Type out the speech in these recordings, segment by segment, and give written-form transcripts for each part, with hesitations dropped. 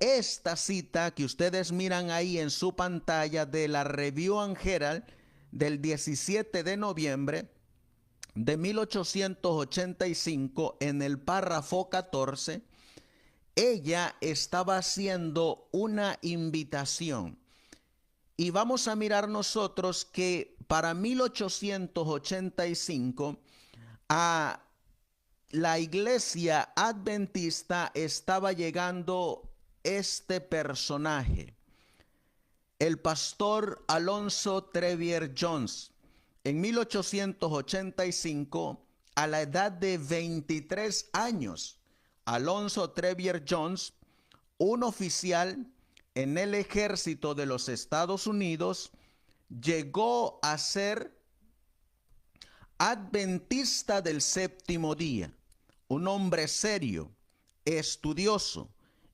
esta cita que ustedes miran ahí en su pantalla de la Review and Herald del 17 de noviembre de 1885, en el párrafo 14, ella estaba haciendo una invitación. Y vamos a mirar nosotros que para 1885 a la iglesia adventista estaba llegando este personaje, el pastor Alonzo Trevier Jones. En 1885, a la edad de 23 años, Alonzo Trevier Jones, un oficial en el ejército de los Estados Unidos, llegó a ser adventista del séptimo día, un hombre serio, estudioso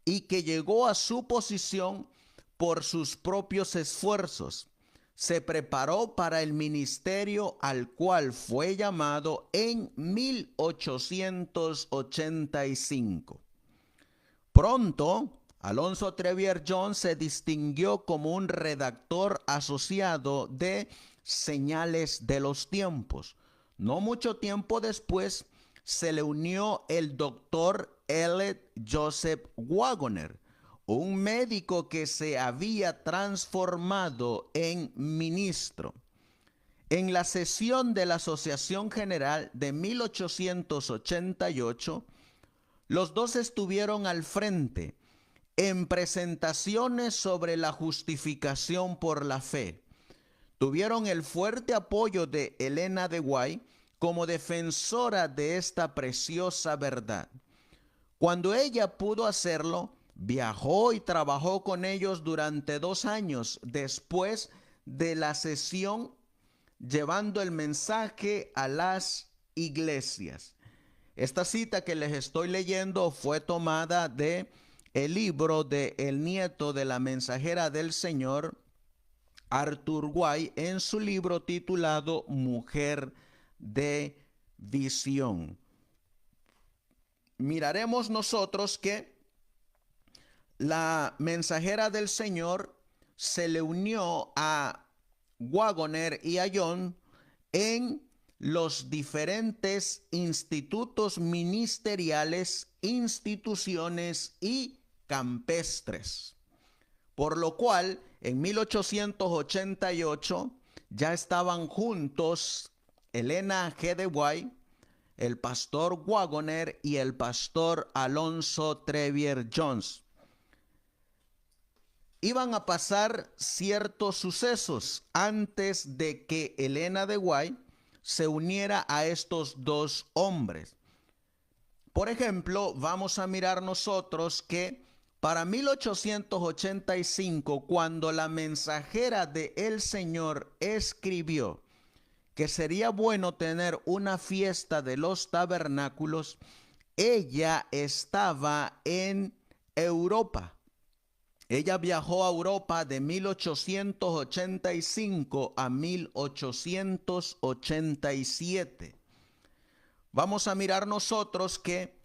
y que llegó a su posición por sus propios esfuerzos. Se preparó para el ministerio al cual fue llamado en 1885. Pronto, Alonzo Trevier Jones se distinguió como un redactor asociado de Señales de los Tiempos. No mucho tiempo después se le unió el doctor Elliot Joseph Wagoner, un médico que se había transformado en ministro. En la sesión de la Asociación General de 1888, los dos estuvieron al frente en presentaciones sobre la justificación por la fe. Tuvieron el fuerte apoyo de Helena de White como defensora de esta preciosa verdad. Cuando ella pudo hacerlo, viajó y trabajó con ellos durante 2 años después de la sesión, llevando el mensaje a las iglesias. Esta cita que les estoy leyendo fue tomada de el libro de el nieto de la mensajera del Señor, Arthur White, en su libro titulado Mujer de Visión. Miraremos nosotros que la mensajera del Señor se le unió a Wagoner y a John en los diferentes institutos ministeriales, instituciones y campestres. Por lo cual, en 1888 ya estaban juntos Helena G. de White, el pastor Wagoner y el pastor Alonzo Trevier Jones. Iban a pasar ciertos sucesos antes de que Helena de White se uniera a estos dos hombres. Por ejemplo, vamos a mirar nosotros que para 1885, cuando la mensajera de el Señor escribió que sería bueno tener una fiesta de los tabernáculos, ella estaba en Europa. Ella viajó a Europa de 1885 a 1887. Vamos a mirar nosotros que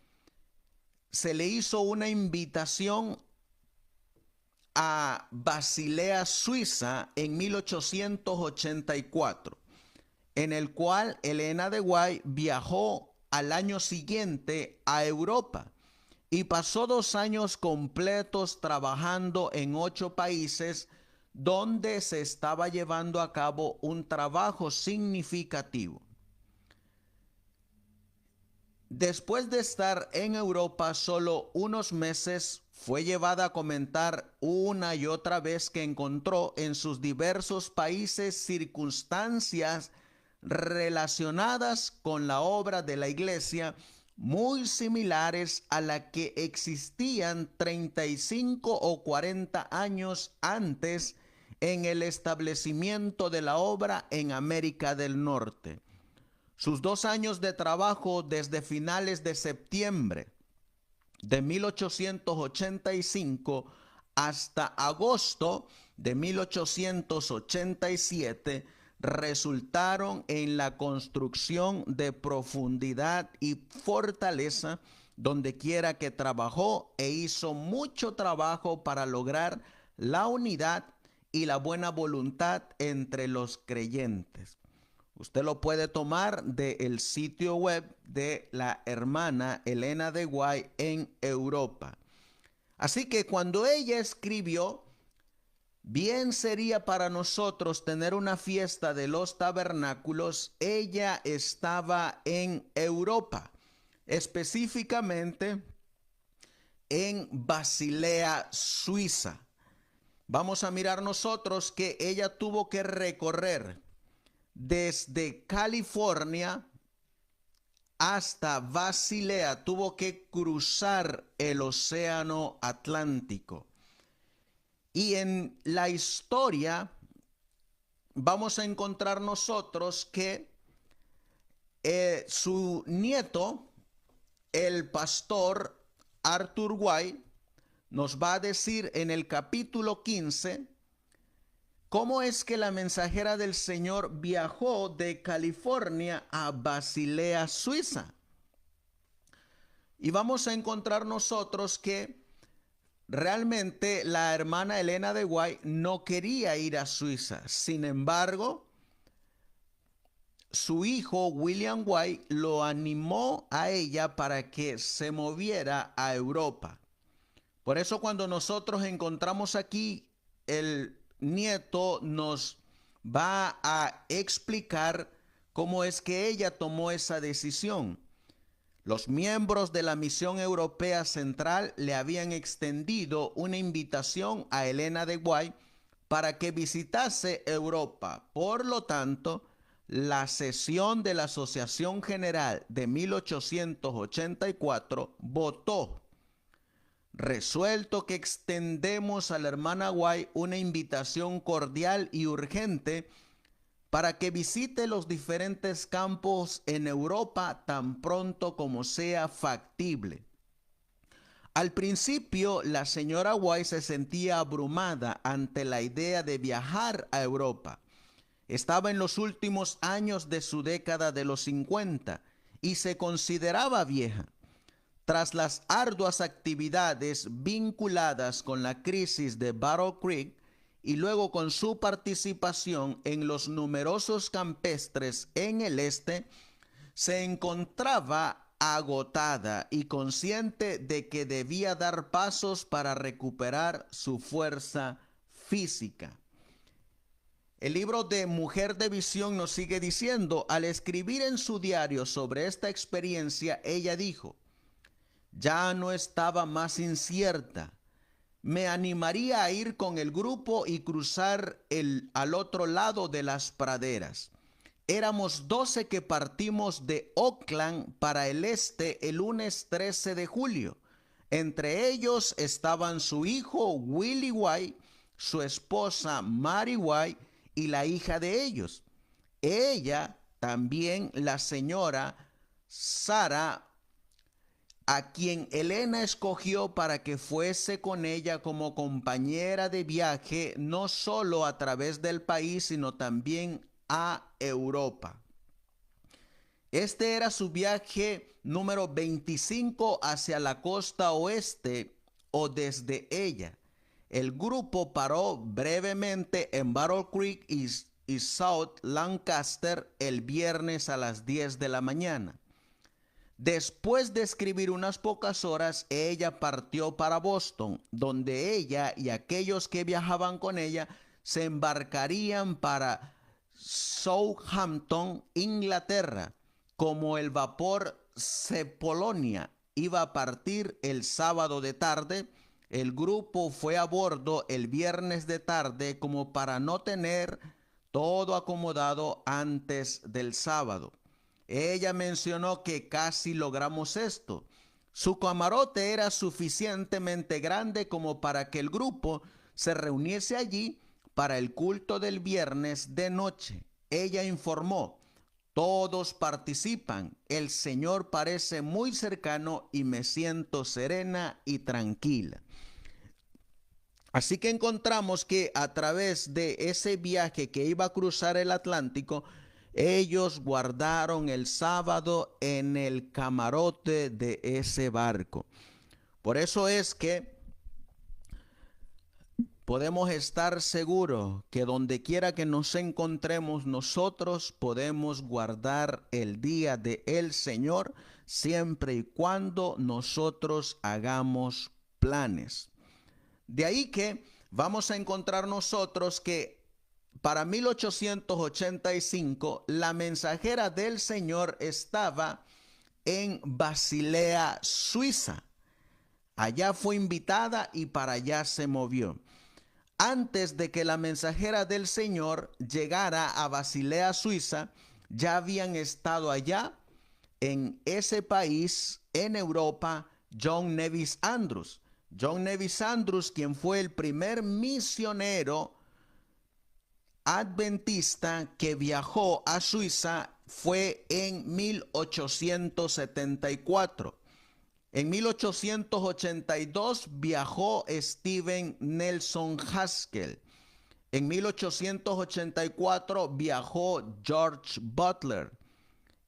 se le hizo una invitación a Basilea, Suiza, en 1884, en el cual Helena de White viajó al año siguiente a Europa y pasó 2 años completos trabajando en 8 países donde se estaba llevando a cabo un trabajo significativo. Después de estar en Europa solo unos meses, fue llevada a comentar una y otra vez que encontró en sus diversos países circunstancias relacionadas con la obra de la iglesia muy similares a la que existían 35 o 40 años antes en el establecimiento de la obra en América del Norte. Sus 2 años de trabajo desde finales de septiembre de 1885 hasta agosto de 1887 resultaron en la construcción de profundidad y fortaleza donde quiera que trabajó e hizo mucho trabajo para lograr la unidad y la buena voluntad entre los creyentes. Usted lo puede tomar del sitio web de la hermana Elena de White en Europa. Así que cuando ella escribió, bien sería para nosotros tener una fiesta de los tabernáculos, ella estaba en Europa, específicamente en Basilea, Suiza. Vamos a mirar nosotros que ella tuvo que recorrer desde California hasta Basilea, tuvo que cruzar el océano Atlántico. Y en la historia vamos a encontrar nosotros que su nieto, el pastor Arthur White, nos va a decir en el capítulo 15 cómo es que la mensajera del Señor viajó de California a Basilea, Suiza. Y vamos a encontrar nosotros que realmente la hermana Elena de White no quería ir a Suiza. Sin embargo, su hijo William White lo animó a ella para que se moviera a Europa. Por eso cuando nosotros encontramos aquí, el nieto nos va a explicar cómo es que ella tomó esa decisión. Los miembros de la Misión Europea Central le habían extendido una invitación a Elena de White para que visitase Europa. Por lo tanto, la sesión de la Asociación General de 1884 votó: resuelto que extendemos a la hermana White una invitación cordial y urgente para que visite los diferentes campos en Europa tan pronto como sea factible. Al principio, la señora White se sentía abrumada ante la idea de viajar a Europa. Estaba en los últimos años de su década de los 50 y se consideraba vieja. Tras las arduas actividades vinculadas con la crisis de Battle Creek y luego con su participación en los numerosos campestres en el este, se encontraba agotada y consciente de que debía dar pasos para recuperar su fuerza física. El libro de Mujer de Visión nos sigue diciendo: al escribir en su diario sobre esta experiencia, ella dijo: ya no estaba más incierta. Me animaría a ir con el grupo y cruzar al otro lado de las praderas. Éramos 12 que partimos de Oakland para el este el lunes 13 de julio. Entre ellos estaban su hijo Willie White, su esposa Mary White y la hija de ellos. Ella, también la señora Sarah, a quien Elena escogió para que fuese con ella como compañera de viaje, no solo a través del país, sino también a Europa. Este era su viaje número 25 hacia la costa oeste o desde ella. El grupo paró brevemente en Battle Creek y South Lancaster el viernes a las 10 de la mañana. Después de escribir unas pocas horas, ella partió para Boston, donde ella y aquellos que viajaban con ella se embarcarían para Southampton, Inglaterra, como el vapor Cepolonia iba a partir el sábado de tarde. El grupo fue a bordo el viernes de tarde como para no tener todo acomodado antes del sábado. Ella mencionó que casi logramos esto. Su camarote era suficientemente grande como para que el grupo se reuniese allí para el culto del viernes de noche. Ella informó: todos participan, el Señor parece muy cercano y me siento serena y tranquila. Así que encontramos que a través de ese viaje que iba a cruzar el Atlántico, Ellos guardaron el sábado en el camarote de ese barco. Por eso es que podemos estar seguros que donde quiera que nos encontremos, nosotros podemos guardar el día del Señor siempre y cuando nosotros hagamos planes. De ahí que vamos a encontrar nosotros que para 1885 la mensajera del Señor estaba en Basilea, Suiza. Allá fue invitada y para allá se movió. Antes de que la mensajera del Señor llegara a Basilea, Suiza, ya habían estado allá en ese país, en Europa, John Nevis Andrews. John Nevis Andrews, quien fue el primer misionero adventista que viajó a Suiza, fue en 1874. En 1882 viajó Stephen Nelson Haskell. En 1884 viajó George Butler.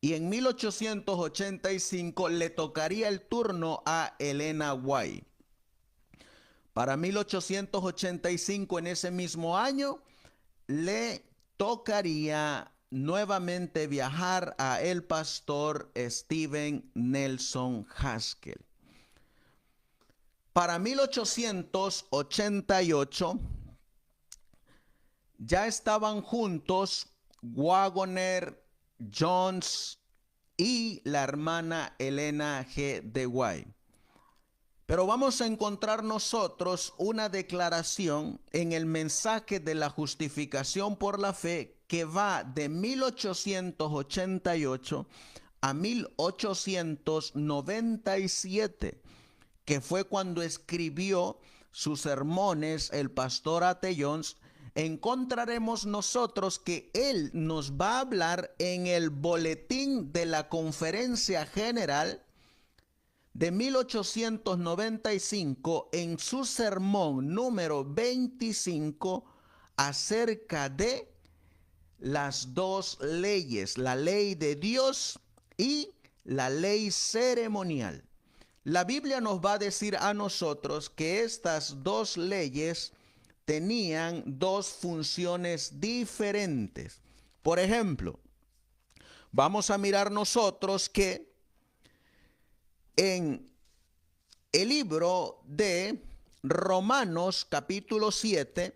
Y en 1885 le tocaría el turno a Elena White. Para 1885, en ese mismo año, le tocaría nuevamente viajar a el pastor Stephen Nelson Haskell. Para 1888 ya estaban juntos Wagoner, Jones y la hermana Elena G. de White. Pero vamos a encontrar nosotros una declaración en el mensaje de la justificación por la fe que va de 1888 a 1897, que fue cuando escribió sus sermones el pastor A.T. Jones. Encontraremos nosotros que él nos va a hablar en el boletín de la Conferencia General de 1895 en su sermón número 25 acerca de las dos leyes, la ley de Dios y la ley ceremonial. La Biblia nos va a decir a nosotros que estas dos leyes tenían dos funciones diferentes. Por ejemplo, vamos a mirar nosotros que en el libro de Romanos capítulo 7,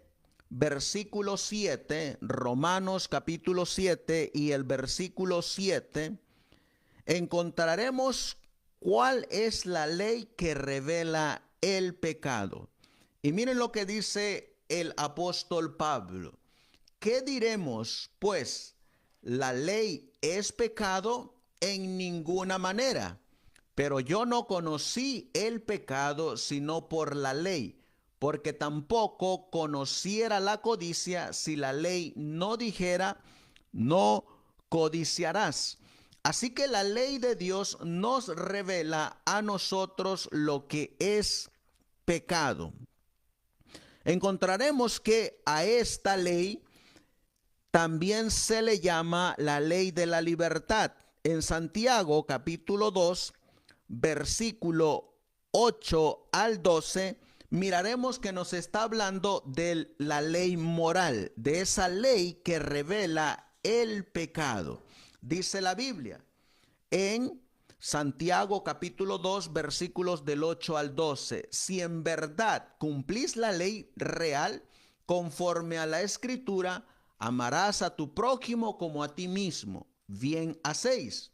versículo 7, Romanos capítulo 7 y el versículo 7, encontraremos cuál es la ley que revela el pecado. Y miren lo que dice el apóstol Pablo. ¿Qué diremos, pues? ¿La ley es pecado? En ninguna manera. Pero yo no conocí el pecado sino por la ley, porque tampoco conociera la codicia si la ley no dijera, no codiciarás. Así que la ley de Dios nos revela a nosotros lo que es pecado. Encontraremos que a esta ley también se le llama la ley de la libertad. En Santiago capítulo 2, versículo 8 al 12, miraremos que nos está hablando de la ley moral, de esa ley que revela el pecado. Dice la Biblia en Santiago capítulo 2, versículos del 8 al 12, si en verdad cumplís la ley real, conforme a la Escritura, amarás a tu prójimo como a ti mismo, bien hacéis.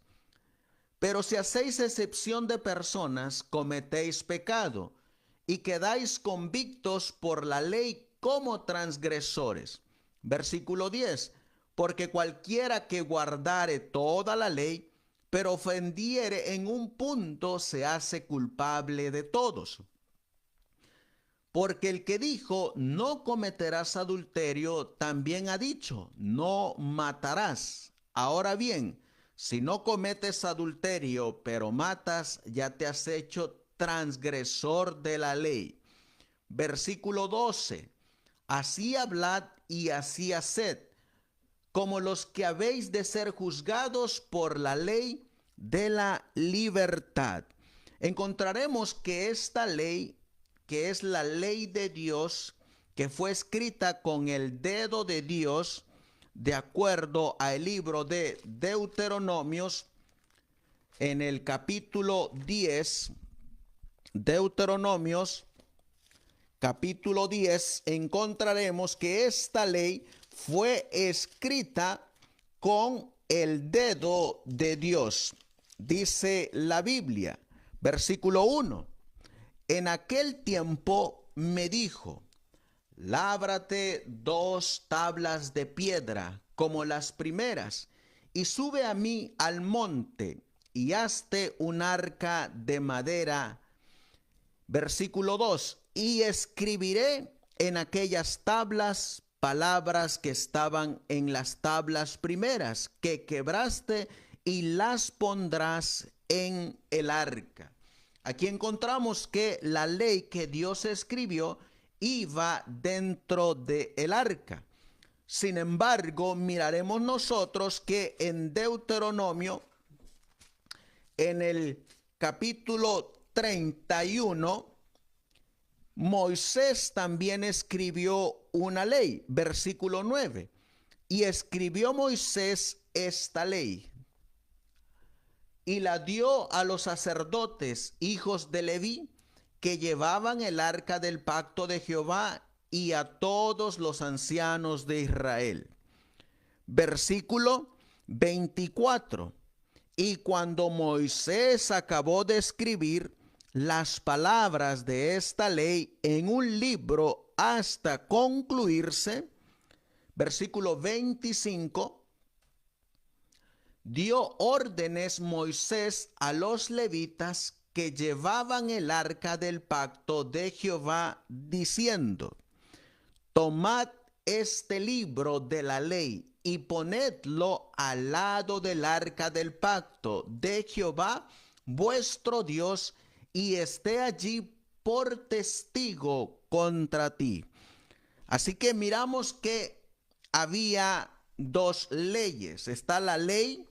Pero si hacéis excepción de personas, cometéis pecado y quedáis convictos por la ley como transgresores. Versículo 10, porque cualquiera que guardare toda la ley, pero ofendiere en un punto, se hace culpable de todos. Porque el que dijo, no cometerás adulterio, también ha dicho, no matarás. Ahora bien, si no cometes adulterio, pero matas, ya te has hecho transgresor de la ley. Versículo 12. Así hablad y así haced, como los que habéis de ser juzgados por la ley de la libertad. Encontraremos que esta ley, que es la ley de Dios, que fue escrita con el dedo de Dios, de acuerdo al libro de Deuteronomios, en el capítulo 10, Deuteronomios, capítulo 10, encontraremos que esta ley fue escrita con el dedo de Dios. Dice la Biblia, versículo 1, en aquel tiempo me dijo, lábrate 2 tablas de piedra como las primeras, y sube a mí al monte, y hazte un arca de madera. Versículo 2, y escribiré en aquellas tablas palabras que estaban en las tablas primeras que quebraste, y las pondrás en el arca. Aquí encontramos que la ley que Dios escribió iba dentro del arca. Sin embargo, miraremos nosotros que en Deuteronomio, en el capítulo 31, Moisés también escribió una ley, versículo 9, y escribió Moisés esta ley, y la dio a los sacerdotes, hijos de Leví, que llevaban el arca del pacto de Jehová, y a todos los ancianos de Israel. Versículo 24. Y cuando Moisés acabó de escribir las palabras de esta ley en un libro hasta concluirse, versículo 25, dio órdenes Moisés a los levitas que llevaban el arca del pacto de Jehová, diciendo, tomad este libro de la ley y ponedlo al lado del arca del pacto de Jehová, vuestro Dios, y esté allí por testigo contra ti. Así que miramos que había 2 leyes. Está la ley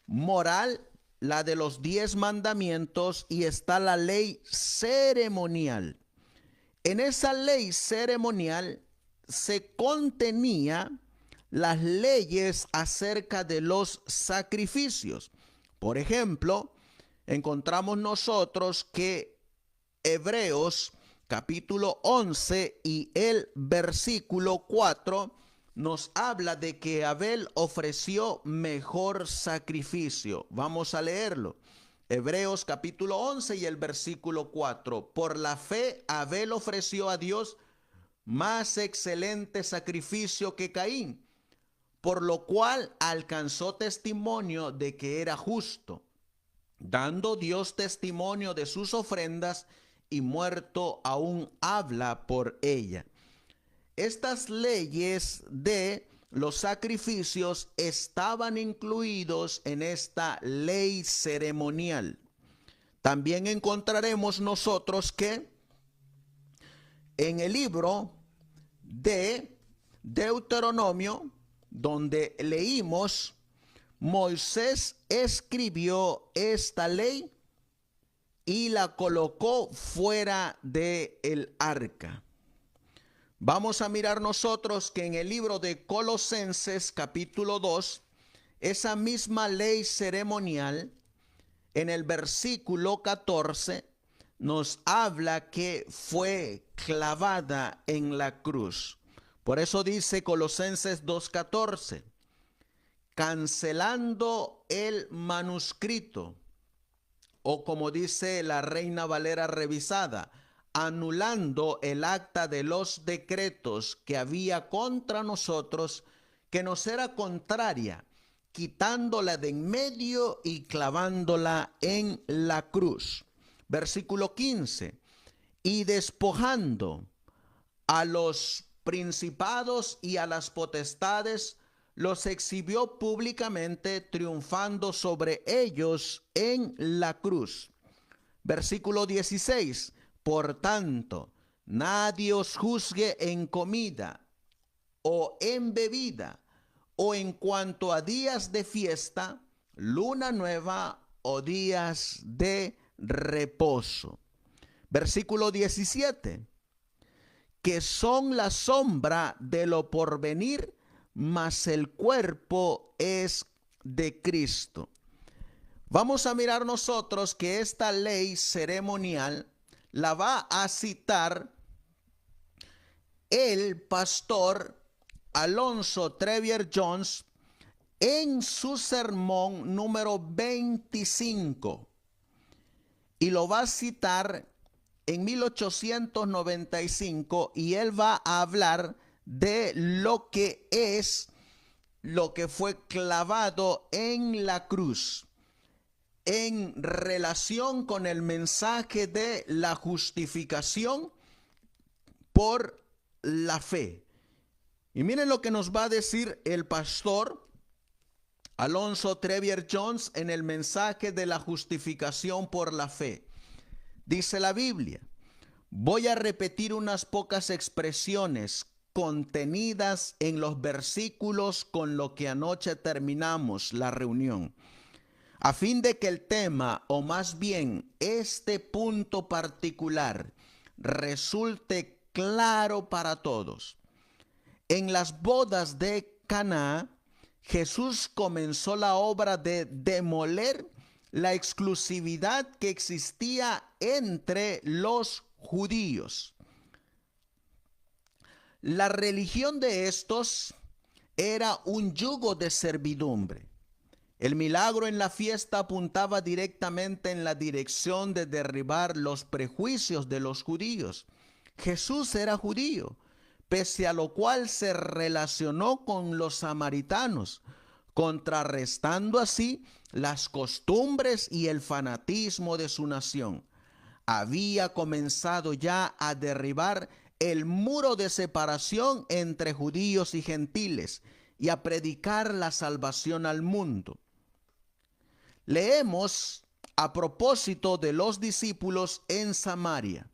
moral, la de los 10 mandamientos, y está la ley ceremonial. En esa ley ceremonial se contenía las leyes acerca de los sacrificios. Por ejemplo, encontramos nosotros que Hebreos capítulo 11 y el versículo 4 nos habla de que Abel ofreció mejor sacrificio. Vamos a leerlo. Hebreos capítulo 11 y el versículo 4. Por la fe Abel ofreció a Dios más excelente sacrificio que Caín, por lo cual alcanzó testimonio de que era justo, dando Dios testimonio de sus ofrendas, y muerto aún habla por ella. Estas leyes de los sacrificios estaban incluidos en esta ley ceremonial. También encontraremos nosotros que en el libro de Deuteronomio, donde leímos, Moisés escribió esta ley y la colocó fuera del arca. Vamos a mirar nosotros que en el libro de Colosenses capítulo 2, esa misma ley ceremonial, en el versículo 14, nos habla que fue clavada en la cruz. Por eso dice Colosenses 2:14, cancelando el manuscrito, o como dice la Reina Valera revisada, anulando el acta de los decretos que había contra nosotros, que nos era contraria, quitándola de en medio y clavándola en la cruz. Versículo 15, y despojando a los principados y a las potestades, los exhibió públicamente, triunfando sobre ellos en la cruz. Versículo 16, por tanto, nadie os juzgue en comida o en bebida o en cuanto a días de fiesta, luna nueva o días de reposo. Versículo 17. Que son la sombra de lo porvenir, mas el cuerpo es de Cristo. Vamos a mirar nosotros que esta ley ceremonial la va a citar el pastor Alonzo Trevier Jones en su sermón número 25. Y lo va a citar en 1895, y él va a hablar de lo que fue clavado en la cruz en relación con el mensaje de la justificación por la fe. Y miren lo que nos va a decir el pastor Alonzo Trevier Jones en el mensaje de la justificación por la fe. Dice la Biblia: voy a repetir unas pocas expresiones contenidas en los versículos con lo que anoche terminamos la reunión, a fin de que el tema, o más bien este punto particular, resulte claro para todos. En las bodas de Caná, Jesús comenzó la obra de demoler la exclusividad que existía entre los judíos. La religión de estos era un yugo de servidumbre. El milagro en la fiesta apuntaba directamente en la dirección de derribar los prejuicios de los judíos. Jesús era judío, pese a lo cual se relacionó con los samaritanos, contrarrestando así las costumbres y el fanatismo de su nación. Había comenzado ya a derribar el muro de separación entre judíos y gentiles y a predicar la salvación al mundo. Leemos a propósito de los discípulos en Samaria.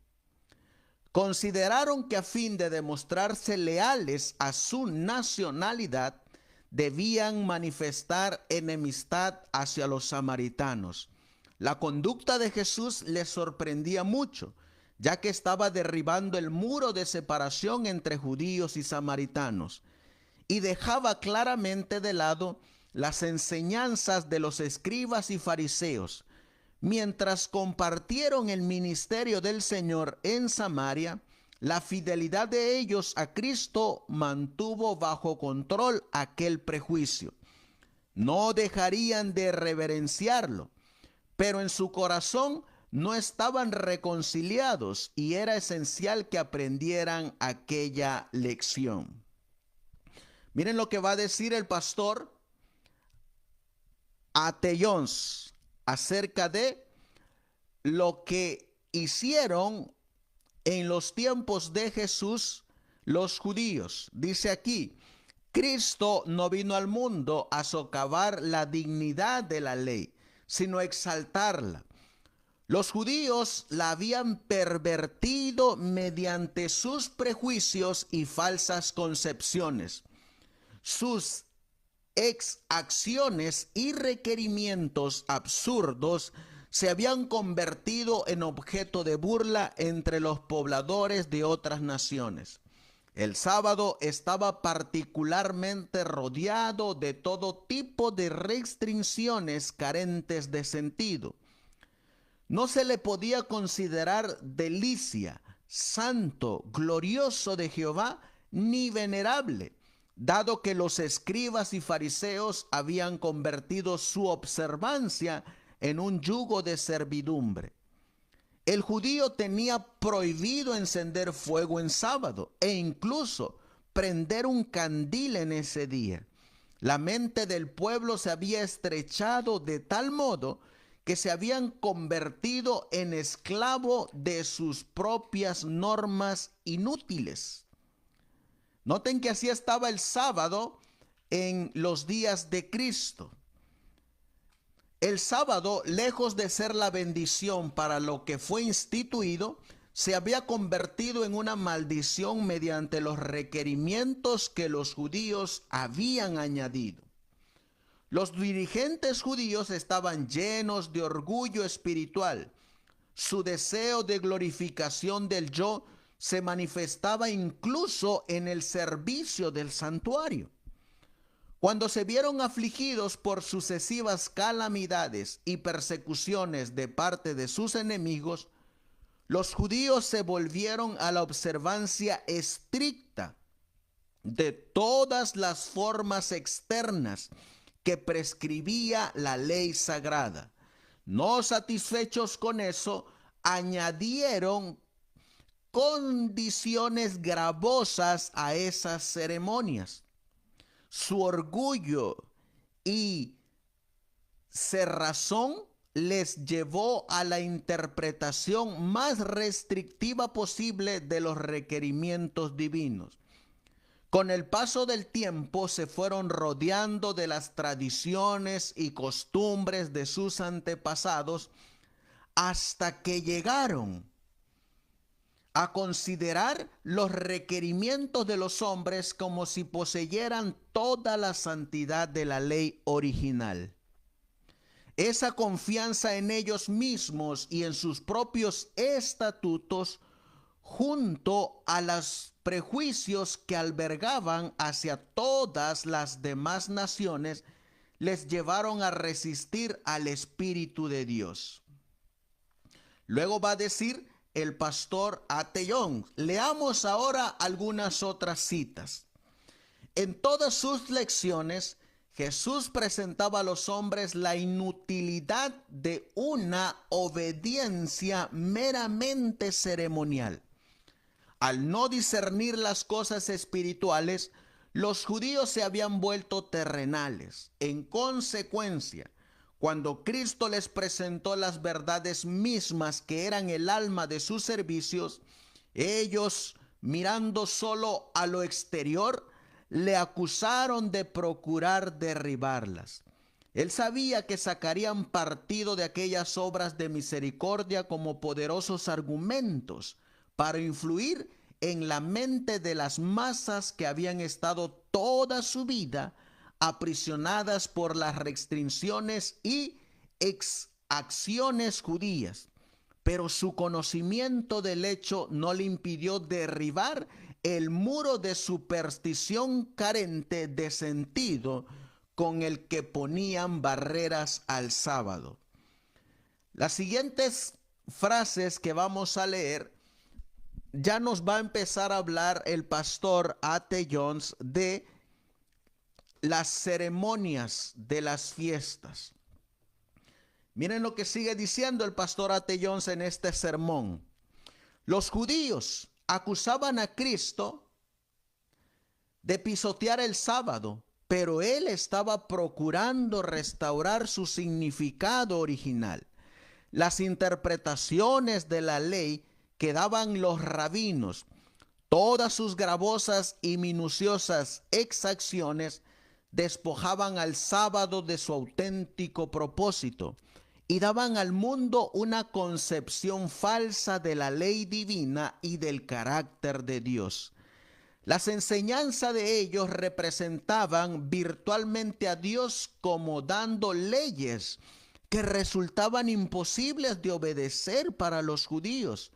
Consideraron que a fin de demostrarse leales a su nacionalidad, debían manifestar enemistad hacia los samaritanos. La conducta de Jesús les sorprendía mucho, ya que estaba derribando el muro de separación entre judíos y samaritanos, y dejaba claramente de lado las enseñanzas de los escribas y fariseos. Mientras compartieron el ministerio del Señor en Samaria, la fidelidad de ellos a Cristo mantuvo bajo control aquel prejuicio. No dejarían de reverenciarlo, pero en su corazón no estaban reconciliados y era esencial que aprendieran aquella lección. Miren lo que va a decir el pastor A.T. Jones acerca de lo que hicieron en los tiempos de Jesús los judíos. Dice aquí: Cristo no vino al mundo a socavar la dignidad de la ley, sino a exaltarla. Los judíos la habían pervertido mediante sus prejuicios y falsas concepciones. Sus exacciones y requerimientos absurdos se habían convertido en objeto de burla entre los pobladores de otras naciones. El sábado estaba particularmente rodeado de todo tipo de restricciones carentes de sentido. No se le podía considerar delicia, santo, glorioso de Jehová, ni venerable, dado que los escribas y fariseos habían convertido su observancia en un yugo de servidumbre. El judío tenía prohibido encender fuego en sábado e incluso prender un candil en ese día. La mente del pueblo se había estrechado de tal modo que se habían convertido en esclavo de sus propias normas inútiles. Noten que así estaba el sábado en los días de Cristo. El sábado, lejos de ser la bendición para lo que fue instituido, se había convertido en una maldición mediante los requerimientos que los judíos habían añadido. Los dirigentes judíos estaban llenos de orgullo espiritual. Su deseo de glorificación del yo se manifestaba incluso en el servicio del santuario. Cuando se vieron afligidos por sucesivas calamidades y persecuciones de parte de sus enemigos, los judíos se volvieron a la observancia estricta de todas las formas externas que prescribía la ley sagrada. No satisfechos con eso, añadieron condiciones gravosas a esas ceremonias. Su orgullo y cerrazón les llevó a la interpretación más restrictiva posible de los requerimientos divinos. Con el paso del tiempo se fueron rodeando de las tradiciones y costumbres de sus antepasados hasta que llegaron a considerar los requerimientos de los hombres como si poseyeran toda la santidad de la ley original. Esa confianza en ellos mismos y en sus propios estatutos, junto a los prejuicios que albergaban hacia todas las demás naciones, les llevaron a resistir al Espíritu de Dios. Luego va a decir el pastor A.T. Young. Leamos ahora algunas otras citas. En todas sus lecciones, Jesús presentaba a los hombres la inutilidad de una obediencia meramente ceremonial. Al no discernir las cosas espirituales, los judíos se habían vuelto terrenales. En consecuencia, cuando Cristo les presentó las verdades mismas que eran el alma de sus servicios, ellos, mirando solo a lo exterior, le acusaron de procurar derribarlas. Él sabía que sacarían partido de aquellas obras de misericordia como poderosos argumentos para influir en la mente de las masas que habían estado toda su vida aprisionadas por las restricciones y exacciones judías. Pero su conocimiento del hecho no le impidió derribar el muro de superstición carente de sentido con el que ponían barreras al sábado. Las siguientes frases que vamos a leer ya nos va a empezar a hablar el pastor A.T. Jones de las ceremonias de las fiestas. Miren lo que sigue diciendo el pastor A.T. Jones en este sermón. Los judíos acusaban a Cristo de pisotear el sábado, pero él estaba procurando restaurar su significado original. Las interpretaciones de la ley que daban los rabinos, todas sus gravosas y minuciosas exacciones, despojaban al sábado de su auténtico propósito y daban al mundo una concepción falsa de la ley divina y del carácter de Dios. Las enseñanzas de ellos representaban virtualmente a Dios como dando leyes que resultaban imposibles de obedecer para los judíos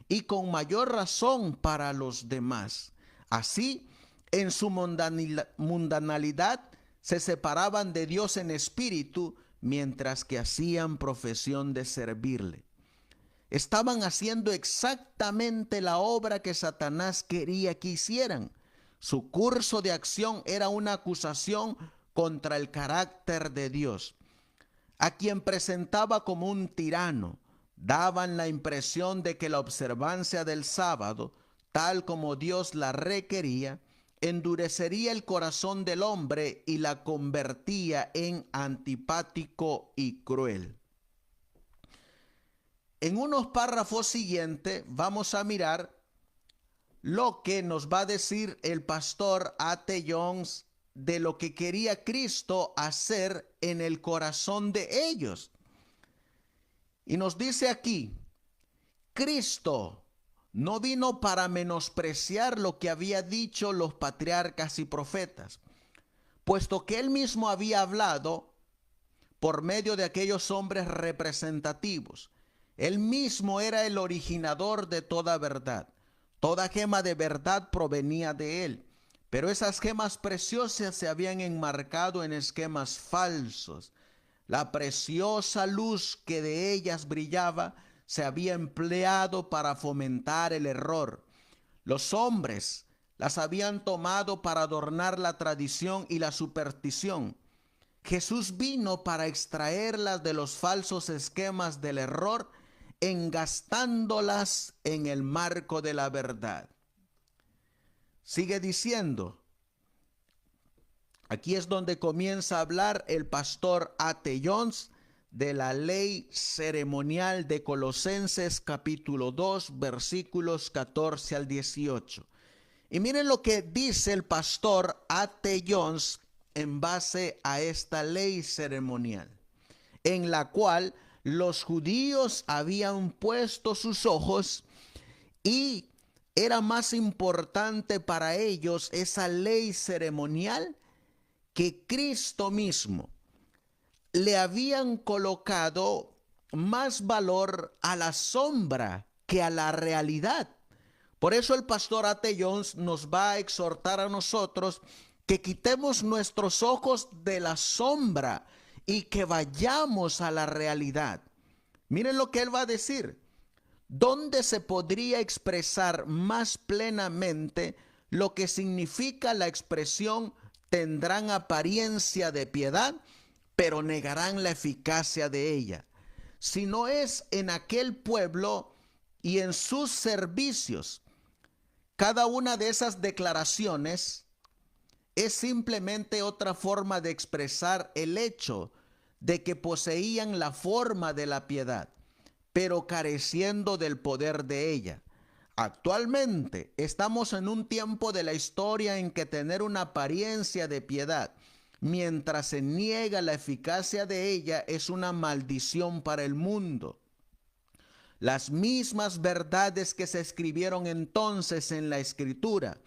y con mayor razón para los demás. Así, en su mundanalidad se separaban de Dios en espíritu, mientras que hacían profesión de servirle. Estaban haciendo exactamente la obra que Satanás quería que hicieran. Su curso de acción era una acusación contra el carácter de Dios, a quien presentaba como un tirano. Daban la impresión de que la observancia del sábado, tal como Dios la requería, endurecería el corazón del hombre y la convertía en antipático y cruel. En unos párrafos siguientes vamos a mirar lo que nos va a decir el pastor A.T. Jones de lo que quería Cristo hacer en el corazón de ellos. Y nos dice aquí, Cristo no vino para menospreciar lo que había dicho los patriarcas y profetas, puesto que él mismo había hablado por medio de aquellos hombres representativos. Él mismo era el originador de toda verdad. Toda gema de verdad provenía de él, pero esas gemas preciosas se habían enmarcado en esquemas falsos. La preciosa luz que de ellas brillaba se había empleado para fomentar el error. Los hombres las habían tomado para adornar la tradición y la superstición. Jesús vino para extraerlas de los falsos esquemas del error, engastándolas en el marco de la verdad. Sigue diciendo, aquí es donde comienza a hablar el pastor A.T. Jones de la ley ceremonial de Colosenses capítulo 2 versículos 14 al 18. Y miren lo que dice el pastor A.T. Jones en base a esta ley ceremonial, en la cual los judíos habían puesto sus ojos y era más importante para ellos esa ley ceremonial que Cristo mismo. Le habían colocado más valor a la sombra que a la realidad. Por eso el pastor A.T. Jones nos va a exhortar a nosotros que quitemos nuestros ojos de la sombra y que vayamos a la realidad. Miren lo que él va a decir. ¿Dónde se podría expresar más plenamente lo que significa la expresión tendrán apariencia de piedad, pero negarán la eficacia de ella? Si no es en aquel pueblo y en sus servicios. Cada una de esas declaraciones es simplemente otra forma de expresar el hecho de que poseían la forma de la piedad, pero careciendo del poder de ella. Actualmente estamos en un tiempo de la historia en que tener una apariencia de piedad, mientras se niega la eficacia de ella, es una maldición para el mundo. Las mismas verdades que se escribieron entonces en la Escritura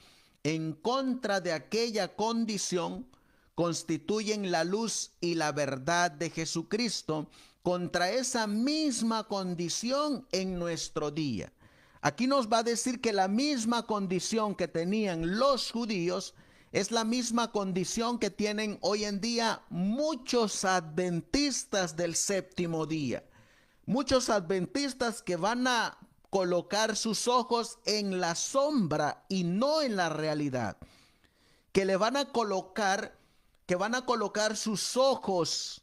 en contra de aquella condición constituyen la luz y la verdad de Jesucristo contra esa misma condición en nuestro día. Aquí nos va a decir que la misma condición que tenían los judíos es la misma condición que tienen hoy en día muchos adventistas del séptimo día. Muchos adventistas que van a colocar sus ojos en la sombra y no en la realidad. Que van a colocar sus ojos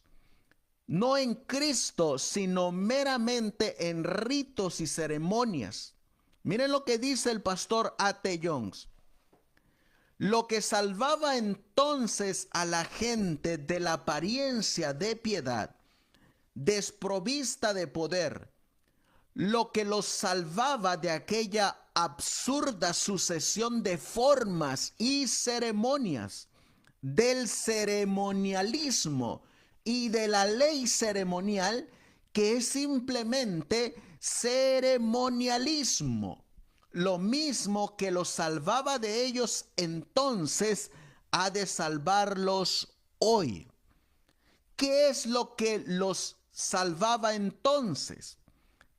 no en Cristo, sino meramente en ritos y ceremonias. Miren lo que dice el pastor A.T. Jones. Lo que salvaba entonces a la gente de la apariencia de piedad, desprovista de poder, lo que los salvaba de aquella absurda sucesión de formas y ceremonias, del ceremonialismo y de la ley ceremonial, que es simplemente ceremonialismo. Lo mismo que los salvaba de ellos entonces, ha de salvarlos hoy. ¿Qué es lo que los salvaba entonces?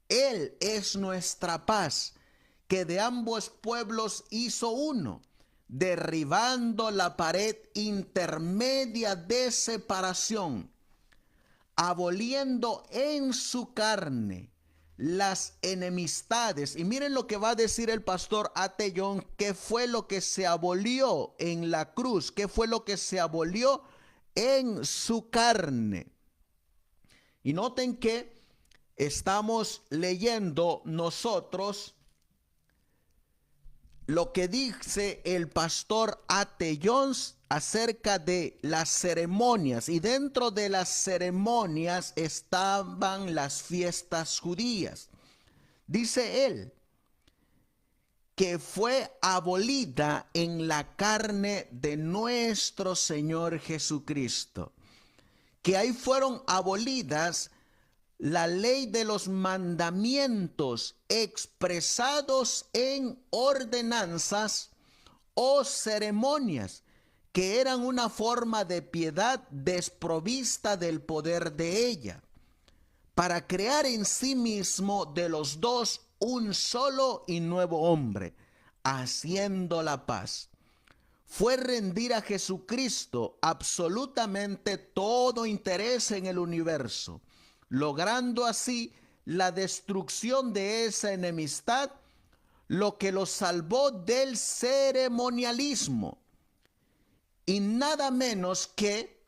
Él es nuestra paz, que de ambos pueblos hizo uno, derribando la pared intermedia de separación, aboliendo en su carne las enemistades. Y miren lo que va a decir el pastor A.T. Jones, qué fue lo que se abolió en la cruz, qué fue lo que se abolió en su carne. Y noten que estamos leyendo nosotros lo que dice el pastor A.T. Jones acerca de las ceremonias, y dentro de las ceremonias estaban las fiestas judías. Dice él que fue abolida en la carne de nuestro Señor Jesucristo, que ahí fueron abolidas la ley de los mandamientos expresados en ordenanzas o ceremonias, que eran una forma de piedad desprovista del poder de ella, para crear en sí mismo de los dos un solo y nuevo hombre, haciendo la paz. Fue rendir a Jesucristo absolutamente todo interés en el universo, logrando así la destrucción de esa enemistad, lo que lo salvó del ceremonialismo. Y nada menos que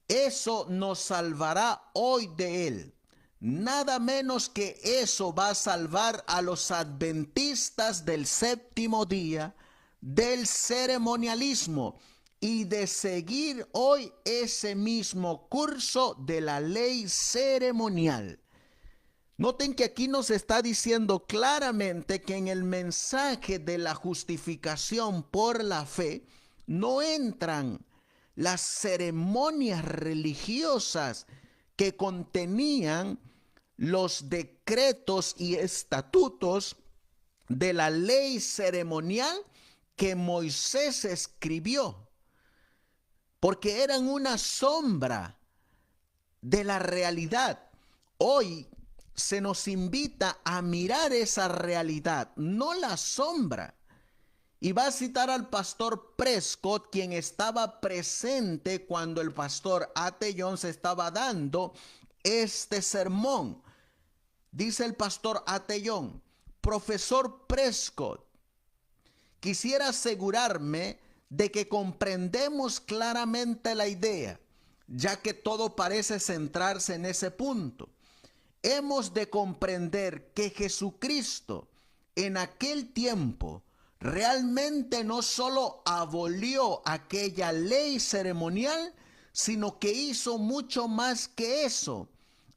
eso nos salvará hoy de él. Nada menos que eso va a salvar a los adventistas del séptimo día del ceremonialismo y de seguir hoy ese mismo curso de la ley ceremonial. Noten que aquí nos está diciendo claramente que en el mensaje de la justificación por la fe no entran las ceremonias religiosas que contenían los decretos y estatutos de la ley ceremonial que Moisés escribió, porque eran una sombra de la realidad. Hoy se nos invita a mirar esa realidad, no la sombra. Y va a citar al pastor Prescott, quien estaba presente cuando el pastor A.T. Jones estaba dando este sermón. Dice el pastor A.T. Jones: profesor Prescott, quisiera asegurarme de que comprendemos claramente la idea, ya que todo parece centrarse en ese punto. Hemos de comprender que Jesucristo en aquel tiempo realmente no solo abolió aquella ley ceremonial, sino que hizo mucho más que eso,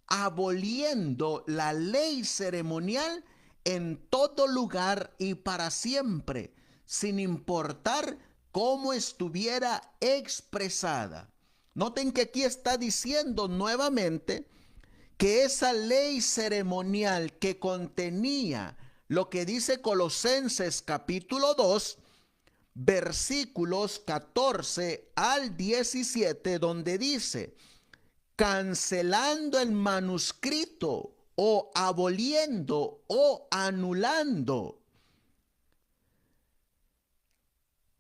aboliendo la ley ceremonial en todo lugar y para siempre, sin importar cómo estuviera expresada. Noten que aquí está diciendo nuevamente que esa ley ceremonial que contenía lo que dice Colosenses capítulo 2, versículos 14 al 17, donde dice: cancelando el manuscrito o aboliendo o anulando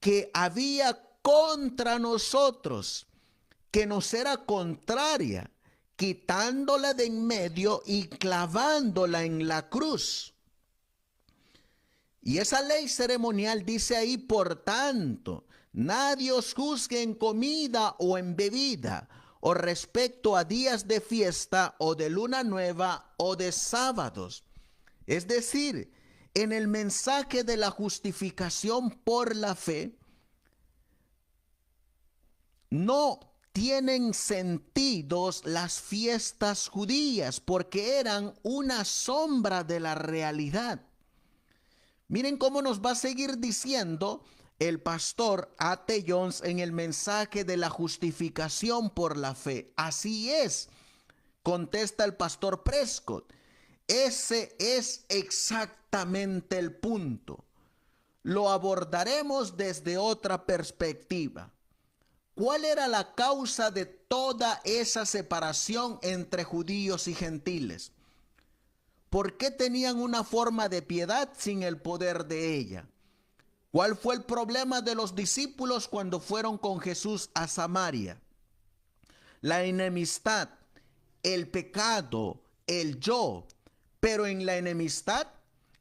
que había contra nosotros, que nos era contraria, quitándola de en medio y clavándola en la cruz. Y esa ley ceremonial dice ahí: por tanto, nadie os juzgue en comida o en bebida, o respecto a días de fiesta, o de luna nueva, o de sábados. Es decir, en el mensaje de la justificación por la fe, no tienen sentidos las fiestas judías, porque eran una sombra de la realidad. Miren cómo nos va a seguir diciendo el pastor A.T. Jones en el mensaje de la justificación por la fe. Así es, contesta el pastor Prescott. Ese es exactamente el punto. Lo abordaremos desde otra perspectiva. ¿Cuál era la causa de toda esa separación entre judíos y gentiles? ¿Por qué tenían una forma de piedad sin el poder de ella? ¿Cuál fue el problema de los discípulos cuando fueron con Jesús a Samaria? La enemistad, el pecado, el yo. Pero en la enemistad,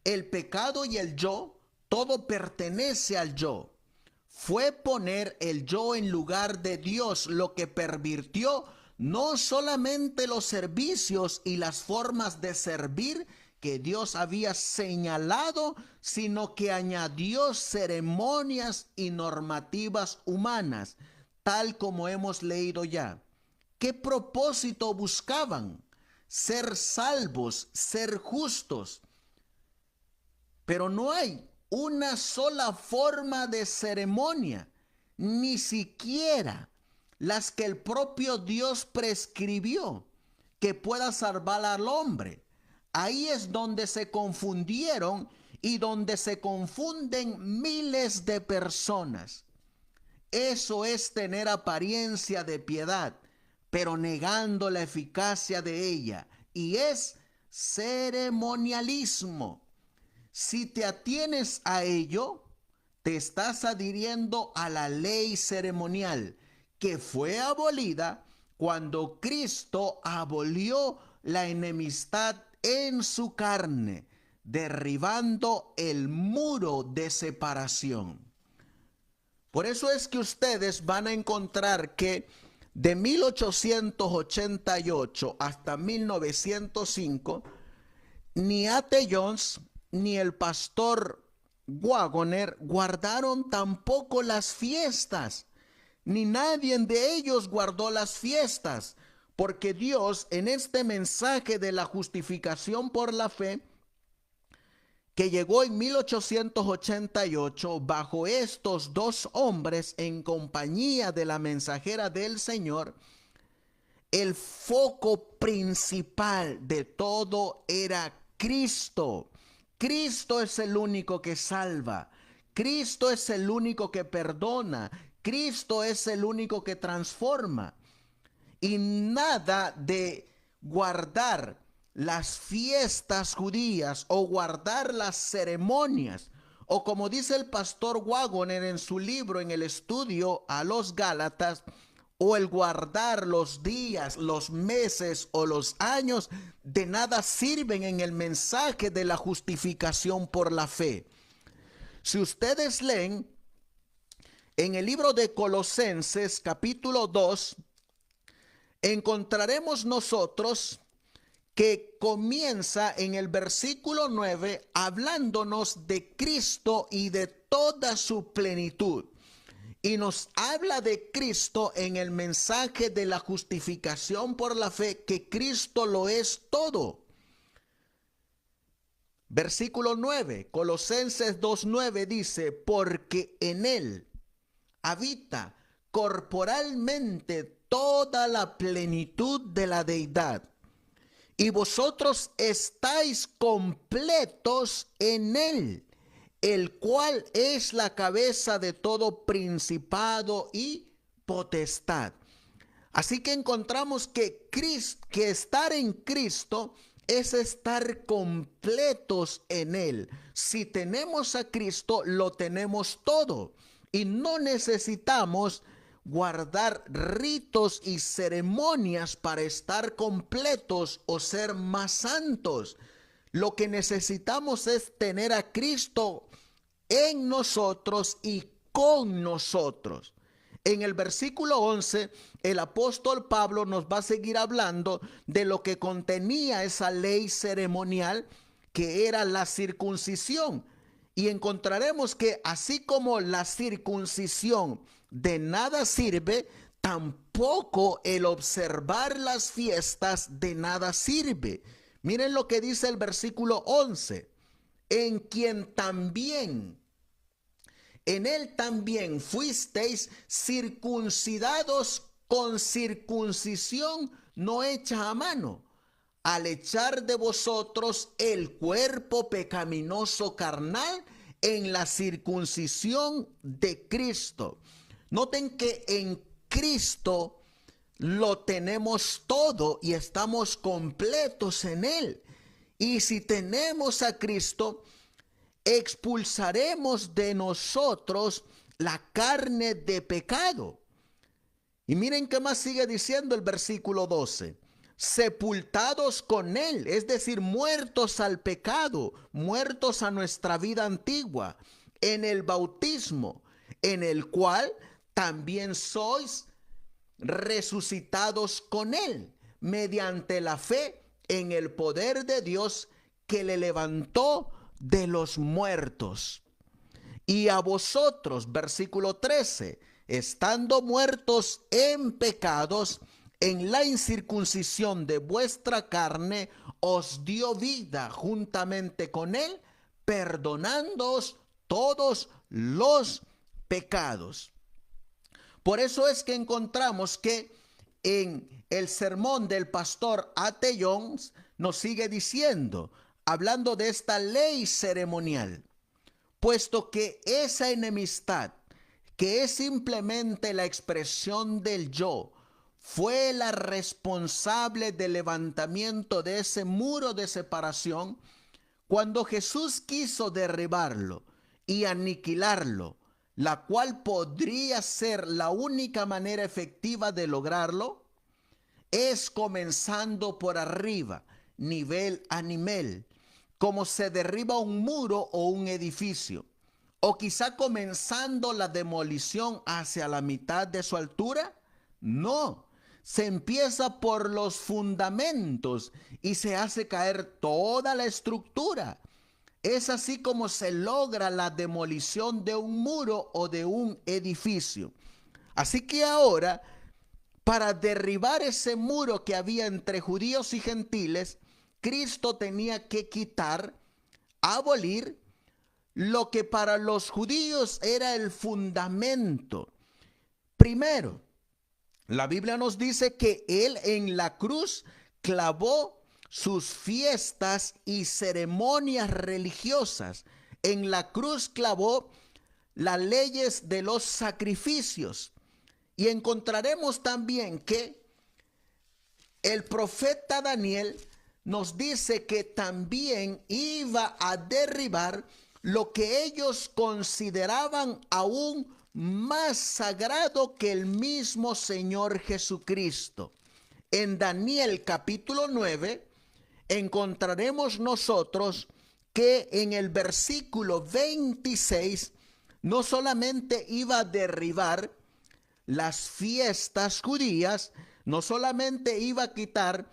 el pecado y el yo, todo pertenece al yo. Fue poner el yo en lugar de Dios lo que pervirtió no solamente los servicios y las formas de servir que Dios había señalado, sino que añadió ceremonias y normativas humanas, tal como hemos leído ya. ¿Qué propósito buscaban? Ser salvos, ser justos. Pero no hay una sola forma de ceremonia, ni siquiera las que el propio Dios prescribió, que pueda salvar al hombre. Ahí es donde se confundieron y donde se confunden miles de personas. Eso es tener apariencia de piedad, pero negando la eficacia de ella. Y es ceremonialismo. Si te atienes a ello, te estás adhiriendo a la ley ceremonial, que fue abolida cuando Cristo abolió la enemistad en su carne, derribando el muro de separación. Por eso es que ustedes van a encontrar que de 1888 hasta 1905, ni A.T. Jones ni el pastor Waggoner guardaron tampoco las fiestas, ni nadie de ellos guardó las fiestas, porque Dios en este mensaje de la justificación por la fe, que llegó en 1888 bajo estos dos hombres en compañía de la mensajera del Señor, el foco principal de todo era Cristo. Cristo es el único que salva. Cristo es el único que perdona. Cristo es el único que transforma. Y nada de guardar las fiestas judías o guardar las ceremonias, o como dice el pastor Waggoner en su libro en el estudio a los Gálatas, o el guardar los días, los meses o los años, de nada sirven en el mensaje de la justificación por la fe. Si ustedes leen en el libro de Colosenses capítulo 2, encontraremos nosotros que comienza en el versículo 9 hablándonos de Cristo y de toda su plenitud. Y nos habla de Cristo en el mensaje de la justificación por la fe, que Cristo lo es todo. Versículo 9, Colosenses 2:9 dice, porque en él habita corporalmente toda la plenitud de la deidad, y vosotros estáis completos en él, el cual es la cabeza de todo principado y potestad. Así que encontramos que estar en Cristo es estar completos en él. Si tenemos a Cristo, lo tenemos todo, y no necesitamos guardar ritos y ceremonias para estar completos o ser más santos. Lo que necesitamos es tener a Cristo en nosotros y con nosotros. En el versículo 11, el apóstol Pablo nos va a seguir hablando de lo que contenía esa ley ceremonial, que era la circuncisión. Y encontraremos que así como la circuncisión de nada sirve, tampoco el observar las fiestas de nada sirve. Miren lo que dice el versículo 11. En él también fuisteis circuncidados con circuncisión no hecha a mano, al echar de vosotros el cuerpo pecaminoso carnal en la circuncisión de Cristo. Noten que en Cristo lo tenemos todo y estamos completos en él. Y si tenemos a Cristo, expulsaremos de nosotros la carne de pecado. Y miren qué más sigue diciendo el versículo 12. Sepultados con él, es decir, muertos al pecado, muertos a nuestra vida antigua, en el bautismo, en el cual también sois resucitados con él, mediante la fe en el poder de Dios que le levantó de los muertos. Y a vosotros, versículo 13, estando muertos en pecados, en la incircuncisión de vuestra carne, os dio vida juntamente con él, perdonándoos todos los pecados. Por eso es que encontramos que en el sermón del pastor A.T. Jones, nos sigue diciendo, hablando de esta ley ceremonial, puesto que esa enemistad, que es simplemente la expresión del yo, fue la responsable del levantamiento de ese muro de separación, cuando Jesús quiso derribarlo y aniquilarlo, la cual podría ser la única manera efectiva de lograrlo, es comenzando por arriba, nivel a nivel, como se derriba un muro o un edificio, o quizá comenzando la demolición hacia la mitad de su altura. No, se empieza por los fundamentos y se hace caer toda la estructura. Es así como se logra la demolición de un muro o de un edificio. Así que ahora, para derribar ese muro que había entre judíos y gentiles, Cristo tenía que quitar, abolir, lo que para los judíos era el fundamento. Primero, la Biblia nos dice que Él en la cruz clavó sus fiestas y ceremonias religiosas. En la cruz clavó las leyes de los sacrificios. Y encontraremos también que el profeta Daniel nos dice que también iba a derribar lo que ellos consideraban aún más sagrado que el mismo Señor Jesucristo. En Daniel capítulo 9 encontraremos nosotros que en el versículo 26 no solamente iba a derribar las fiestas judías, no solamente iba a quitar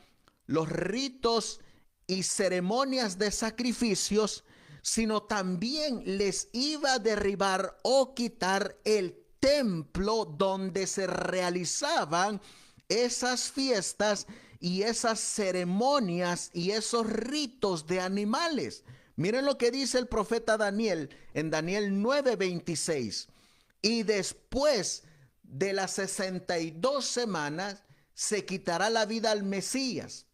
los ritos y ceremonias de sacrificios, sino también les iba a derribar o quitar el templo donde se realizaban esas fiestas y esas ceremonias y esos ritos de animales. Miren lo que dice el profeta Daniel en Daniel 9:26. Y después de las 62 semanas se quitará la vida al Mesías,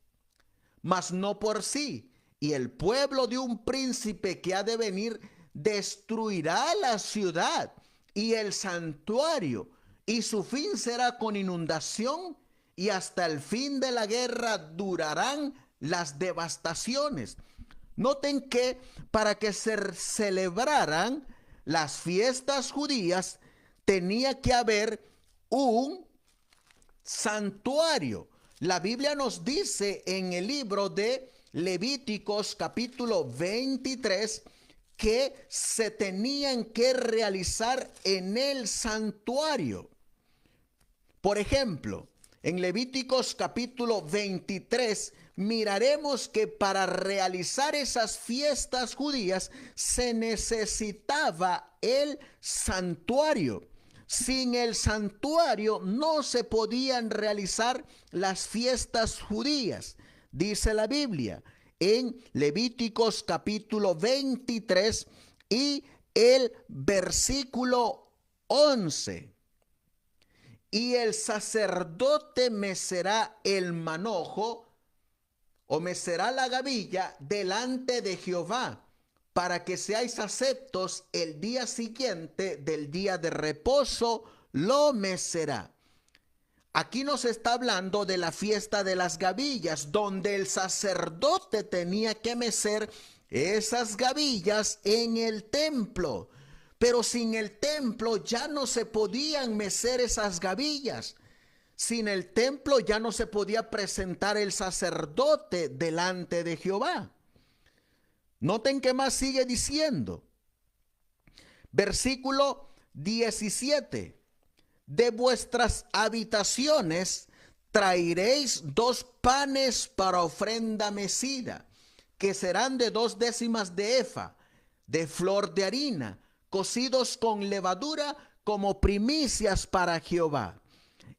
mas no por sí. Y el pueblo de un príncipe que ha de venir destruirá la ciudad y el santuario, y su fin será con inundación, y hasta el fin de la guerra durarán las devastaciones. Noten que para que se celebraran las fiestas judías tenía que haber un santuario. La Biblia nos dice en el libro de Levíticos capítulo 23 que se tenían que realizar en el santuario. Por ejemplo, en Levíticos capítulo 23 miraremos que para realizar esas fiestas judías se necesitaba el santuario. Sin el santuario no se podían realizar las fiestas judías. Dice la Biblia en Levíticos capítulo 23 y el versículo 11. Y el sacerdote mecerá el manojo o mecerá la gavilla delante de Jehová, para que seáis aceptos el día siguiente del día de reposo, lo mecerá. Aquí nos está hablando de la fiesta de las gavillas, donde el sacerdote tenía que mecer esas gavillas en el templo. Pero sin el templo ya no se podían mecer esas gavillas. Sin el templo ya no se podía presentar el sacerdote delante de Jehová. Noten que más sigue diciendo. Versículo 17. De vuestras habitaciones traeréis 2 panes para ofrenda mecida, que serán de 2 décimas de efa, de flor de harina, cocidos con levadura como primicias para Jehová.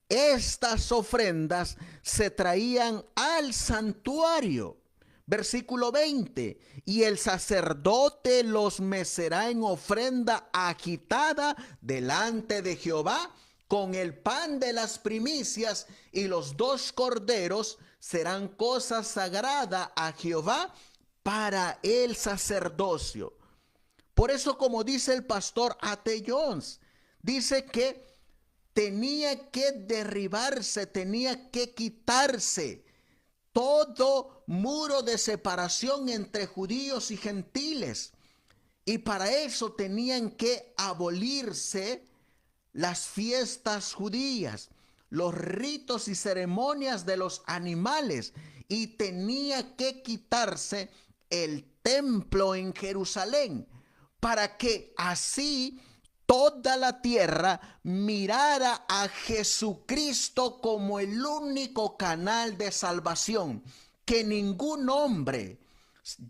Estas ofrendas se traían al santuario. Versículo 20. Y el sacerdote los mecerá en ofrenda agitada delante de Jehová, con el pan de las primicias y los 2 corderos serán cosa sagrada a Jehová para el sacerdocio. Por eso, como dice el pastor A.T. Jones, dice que tenía que derribarse, tenía que quitarse todo muro de separación entre judíos y gentiles. Y para eso tenían que abolirse las fiestas judías, los ritos y ceremonias de los animales, y tenía que quitarse el templo en Jerusalén, para que así toda la tierra mirara a Jesucristo como el único canal de salvación, que ningún hombre,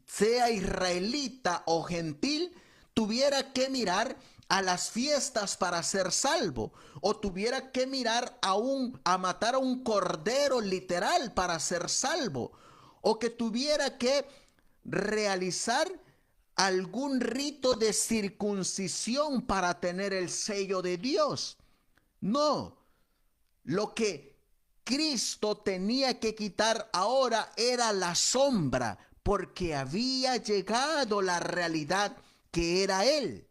sea israelita o gentil, tuviera que mirar a las fiestas para ser salvo, o tuviera que mirar a matar a un cordero literal para ser salvo, o que tuviera que realizar algún rito de circuncisión para tener el sello de Dios. No, lo que Cristo tenía que quitar ahora era la sombra, porque había llegado la realidad que era Él.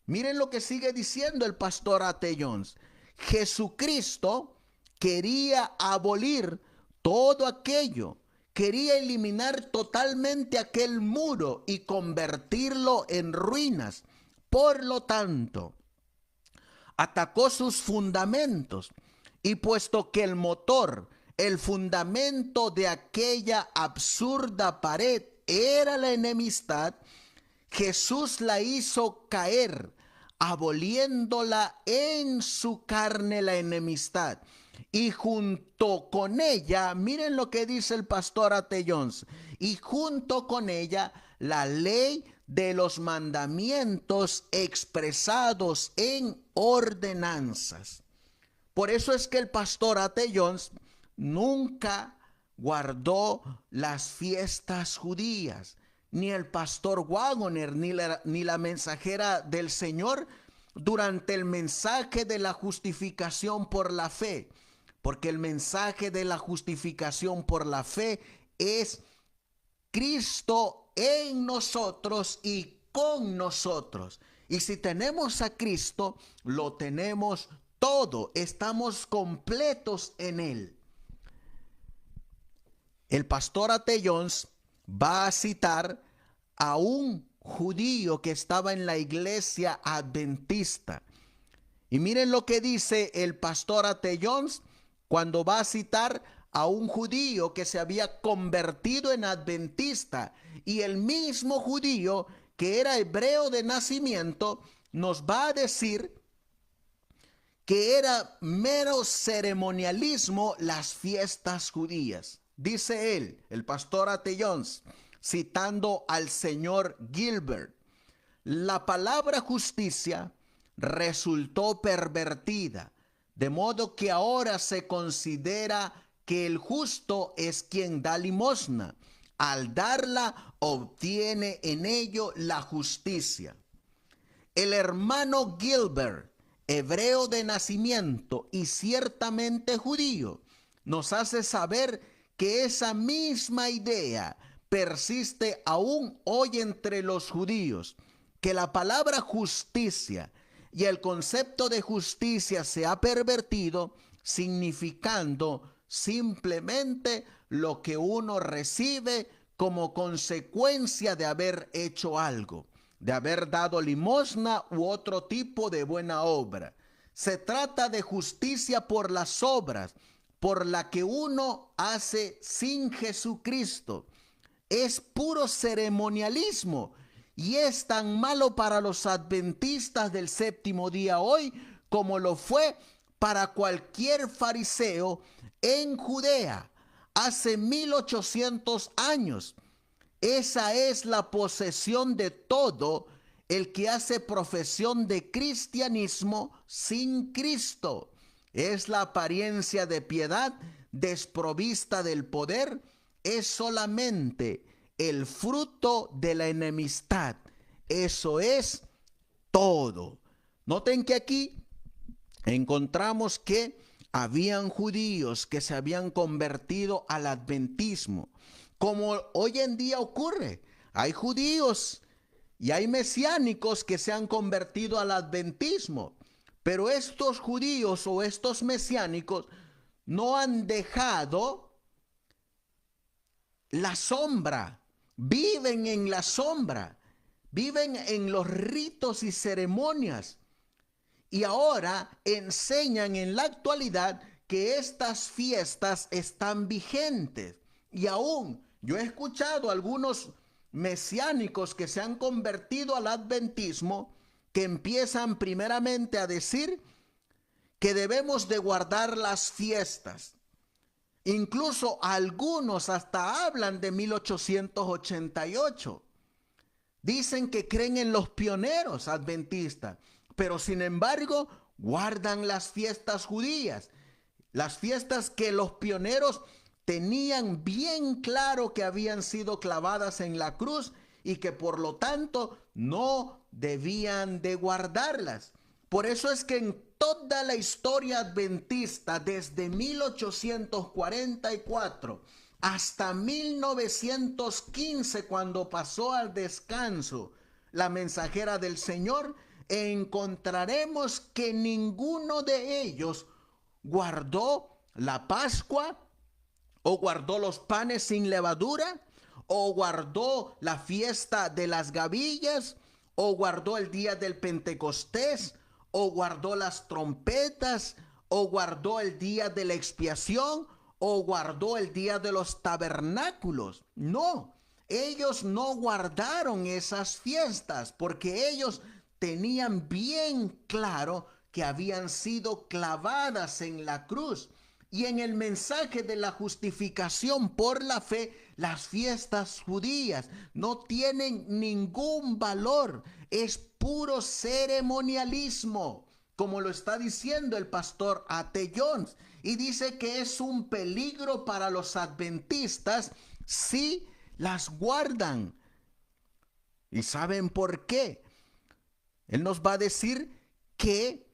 Miren lo que sigue diciendo el pastor A.T. Jones. Jesucristo quería abolir todo aquello, quería eliminar totalmente aquel muro y convertirlo en ruinas. Por lo tanto, atacó sus fundamentos, y puesto que el motor, el fundamento de aquella absurda pared era la enemistad, Jesús la hizo caer, aboliéndola en su carne la enemistad. Y junto con ella, miren lo que dice el pastor A.T. Jones, y junto con ella la ley de los mandamientos expresados en ordenanzas. Por eso es que el pastor A.T. Jones nunca guardó las fiestas judías, ni el pastor Waggoner, ni la mensajera del Señor durante el mensaje de la justificación por la fe, porque el mensaje de la justificación por la fe es Cristo en nosotros y con nosotros. Y si tenemos a Cristo, lo tenemos todo, estamos completos en Él. El pastor A.T. Jones va a citar a un judío que estaba en la iglesia adventista. Y miren lo que dice el pastor A.T. Jones cuando va a citar a un judío que se había convertido en adventista. Y el mismo judío que era hebreo de nacimiento nos va a decir que era mero ceremonialismo las fiestas judías. Dice él, el pastor A.T. Jones, citando al señor Gilbert, la palabra justicia resultó pervertida, de modo que ahora se considera que el justo es quien da limosna. Al darla, obtiene en ello la justicia. El hermano Gilbert, hebreo de nacimiento y ciertamente judío, nos hace saber que esa misma idea persiste aún hoy entre los judíos, que la palabra justicia y el concepto de justicia se ha pervertido, significando simplemente lo que uno recibe como consecuencia de haber hecho algo, de haber dado limosna u otro tipo de buena obra. Se trata de justicia por las obras, por la que uno hace sin Jesucristo. Es puro ceremonialismo y es tan malo para los adventistas del séptimo día hoy como lo fue para cualquier fariseo en Judea hace 1800 años. Esa es la posesión de todo el que hace profesión de cristianismo sin Cristo. Es la apariencia de piedad desprovista del poder, es solamente el fruto de la enemistad. Eso es todo. Noten que aquí encontramos que habían judíos que se habían convertido al adventismo, como hoy en día ocurre. Hay judíos y hay mesiánicos que se han convertido al adventismo, pero estos judíos o estos mesiánicos no han dejado la sombra, viven en la sombra, viven en los ritos y ceremonias. Y ahora enseñan en la actualidad que estas fiestas están vigentes. Y aún yo he escuchado algunos mesiánicos que se han convertido al adventismo que empiezan primeramente a decir que debemos de guardar las fiestas. Incluso algunos hasta hablan de 1888. Dicen que creen en los pioneros adventistas, pero sin embargo guardan las fiestas judías, las fiestas que los pioneros tenían bien claro que habían sido clavadas en la cruz y que por lo tanto no debían de guardarlas. Por eso es que en toda la historia adventista, desde 1844 hasta 1915, cuando pasó al descanso la mensajera del Señor, encontraremos que ninguno de ellos guardó la Pascua, o guardó los panes sin levadura, o guardó la fiesta de las gavillas, o guardó el día del Pentecostés, o guardó las trompetas, o guardó el día de la expiación, o guardó el día de los tabernáculos. No, ellos no guardaron esas fiestas porque ellos tenían bien claro que habían sido clavadas en la cruz. Y en el mensaje de la justificación por la fe, las fiestas judías no tienen ningún valor. Es puro ceremonialismo, como lo está diciendo el pastor A.T. Jones. Y dice que es un peligro para los adventistas si las guardan. ¿Y saben por qué? Él nos va a decir que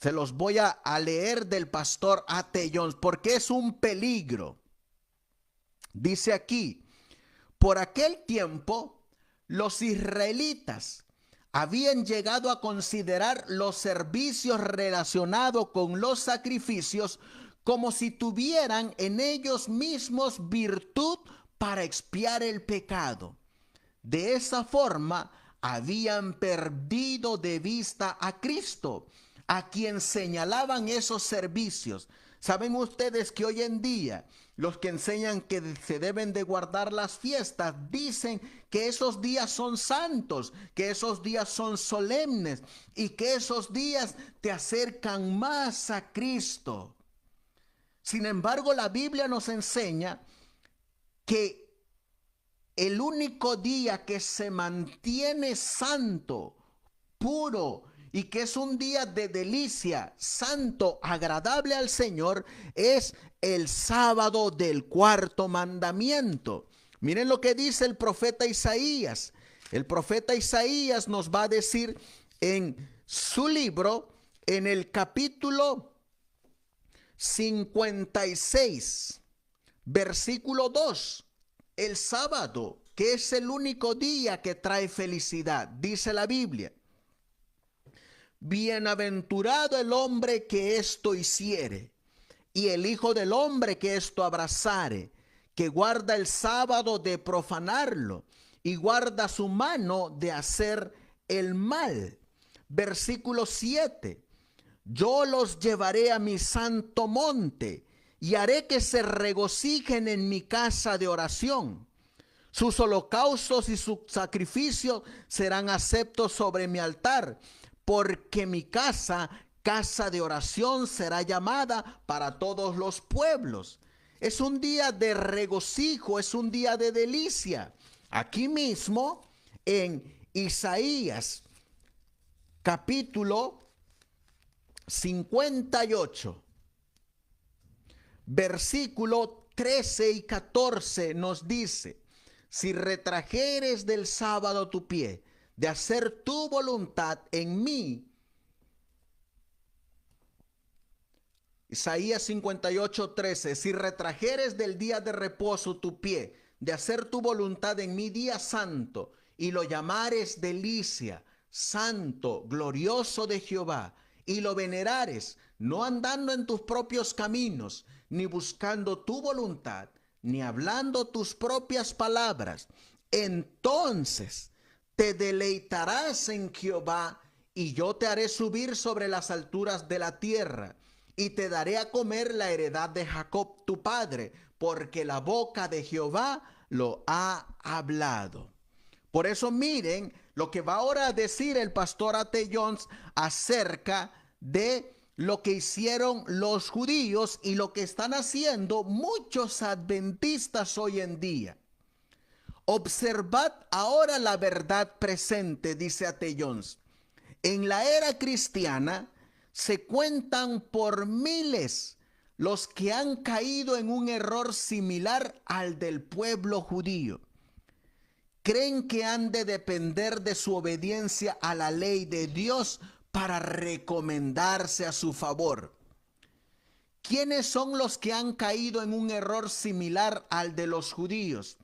se los voy a leer del pastor A.T. Jones, porque es un peligro. Dice aquí, por aquel tiempo, los israelitas habían llegado a considerar los servicios relacionados con los sacrificios como si tuvieran en ellos mismos virtud para expiar el pecado. De esa forma, habían perdido de vista a Cristo, a quien señalaban esos servicios. ¿Saben ustedes que hoy en día los que enseñan que se deben de guardar las fiestas dicen que esos días son santos, que esos días son solemnes y que esos días te acercan más a Cristo? Sin embargo, la Biblia nos enseña que el único día que se mantiene santo, puro, y que es un día de delicia, santo, agradable al Señor, es el sábado del cuarto mandamiento. Miren lo que dice el profeta Isaías. El profeta Isaías nos va a decir en su libro, en el capítulo 56, versículo 2, el sábado, que es el único día que trae felicidad, dice la Biblia. Bienaventurado el hombre que esto hiciere, y el hijo del hombre que esto abrazare, que guarda el sábado de profanarlo, y guarda su mano de hacer el mal. Versículo 7. Yo los llevaré a mi santo monte, y haré que se regocijen en mi casa de oración. Sus holocaustos y sus sacrificios serán aceptos sobre mi altar, porque mi casa, casa de oración, será llamada para todos los pueblos. Es un día de regocijo, es un día de delicia. Aquí mismo en Isaías, capítulo 58, versículo 13 y 14 nos dice: si retrajeres del sábado tu pie, de hacer tu voluntad en mí, Isaías 58:13, si retrajeres del día de reposo tu pie, de hacer tu voluntad en mi día santo, y lo llamares delicia, santo, glorioso de Jehová, y lo venerares, no andando en tus propios caminos, ni buscando tu voluntad, ni hablando tus propias palabras, entonces te deleitarás en Jehová, y yo te haré subir sobre las alturas de la tierra, y te daré a comer la heredad de Jacob tu padre, porque la boca de Jehová lo ha hablado. Por eso miren lo que va ahora a decir el pastor A.T. Jones acerca de lo que hicieron los judíos y lo que están haciendo muchos adventistas hoy en día. Observad ahora la verdad presente, dice A.T. Jones. En la era cristiana se cuentan por miles los que han caído en un error similar al del pueblo judío. Creen que han de depender de su obediencia a la ley de Dios para recomendarse a su favor. ¿Quiénes son los que han caído en un error similar al de los judíos?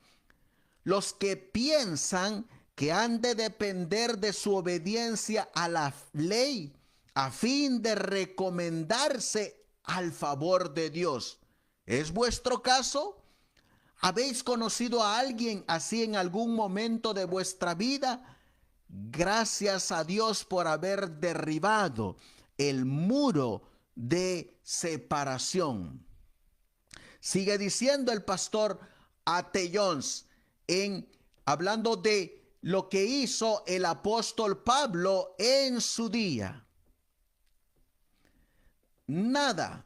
Los que piensan que han de depender de su obediencia a la ley a fin de recomendarse al favor de Dios. ¿Es vuestro caso? ¿Habéis conocido a alguien así en algún momento de vuestra vida? Gracias a Dios por haber derribado el muro de separación. Sigue diciendo el pastor A.T. Jones hablando de lo que hizo el apóstol Pablo en su día. Nada,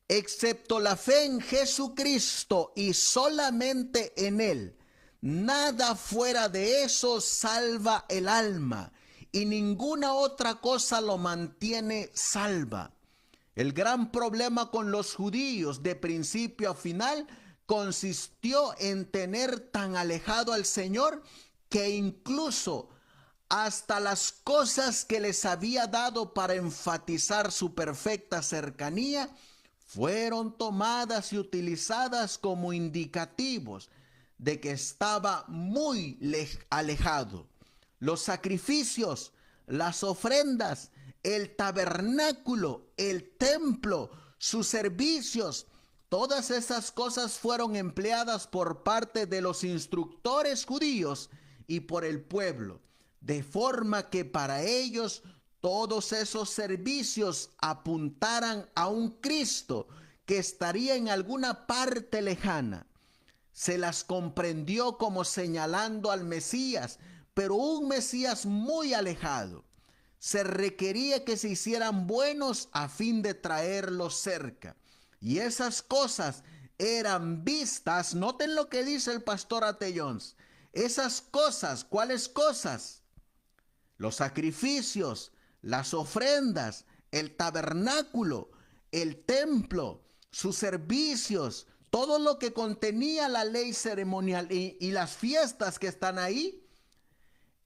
excepto la fe en Jesucristo y solamente en Él. Nada fuera de eso salva el alma y ninguna otra cosa lo mantiene salva. El gran problema con los judíos de principio a final consistió en tener tan alejado al Señor que incluso hasta las cosas que les había dado para enfatizar su perfecta cercanía fueron tomadas y utilizadas como indicativos de que estaba muy alejado. Los sacrificios, las ofrendas, el tabernáculo, el templo, sus servicios, todas esas cosas fueron empleadas por parte de los instructores judíos y por el pueblo, de forma que para ellos todos esos servicios apuntaran a un Cristo que estaría en alguna parte lejana. Se las comprendió como señalando al Mesías, pero un Mesías muy alejado. Se requería que se hicieran buenos a fin de traerlos cerca. Y esas cosas eran vistas, noten lo que dice el pastor A.T. Jones, esas cosas, ¿cuáles cosas? Los sacrificios, las ofrendas, el tabernáculo, el templo, sus servicios, todo lo que contenía la ley ceremonial y las fiestas que están ahí,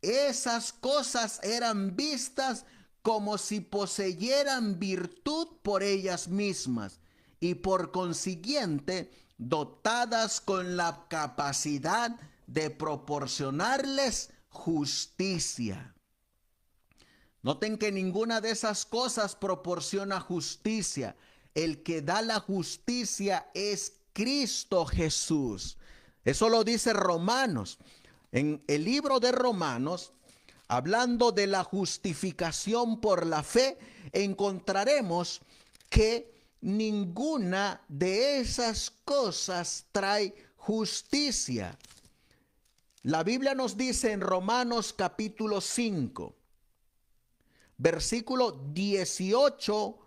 esas cosas eran vistas como si poseyeran virtud por ellas mismas y por consiguiente dotadas con la capacidad de proporcionarles justicia. Noten que ninguna de esas cosas proporciona justicia. El que da la justicia es Cristo Jesús. Eso lo dice Romanos. En el libro de Romanos, hablando de la justificación por la fe, encontraremos que ninguna de esas cosas trae justicia. La Biblia nos dice en Romanos capítulo 5, versículo 18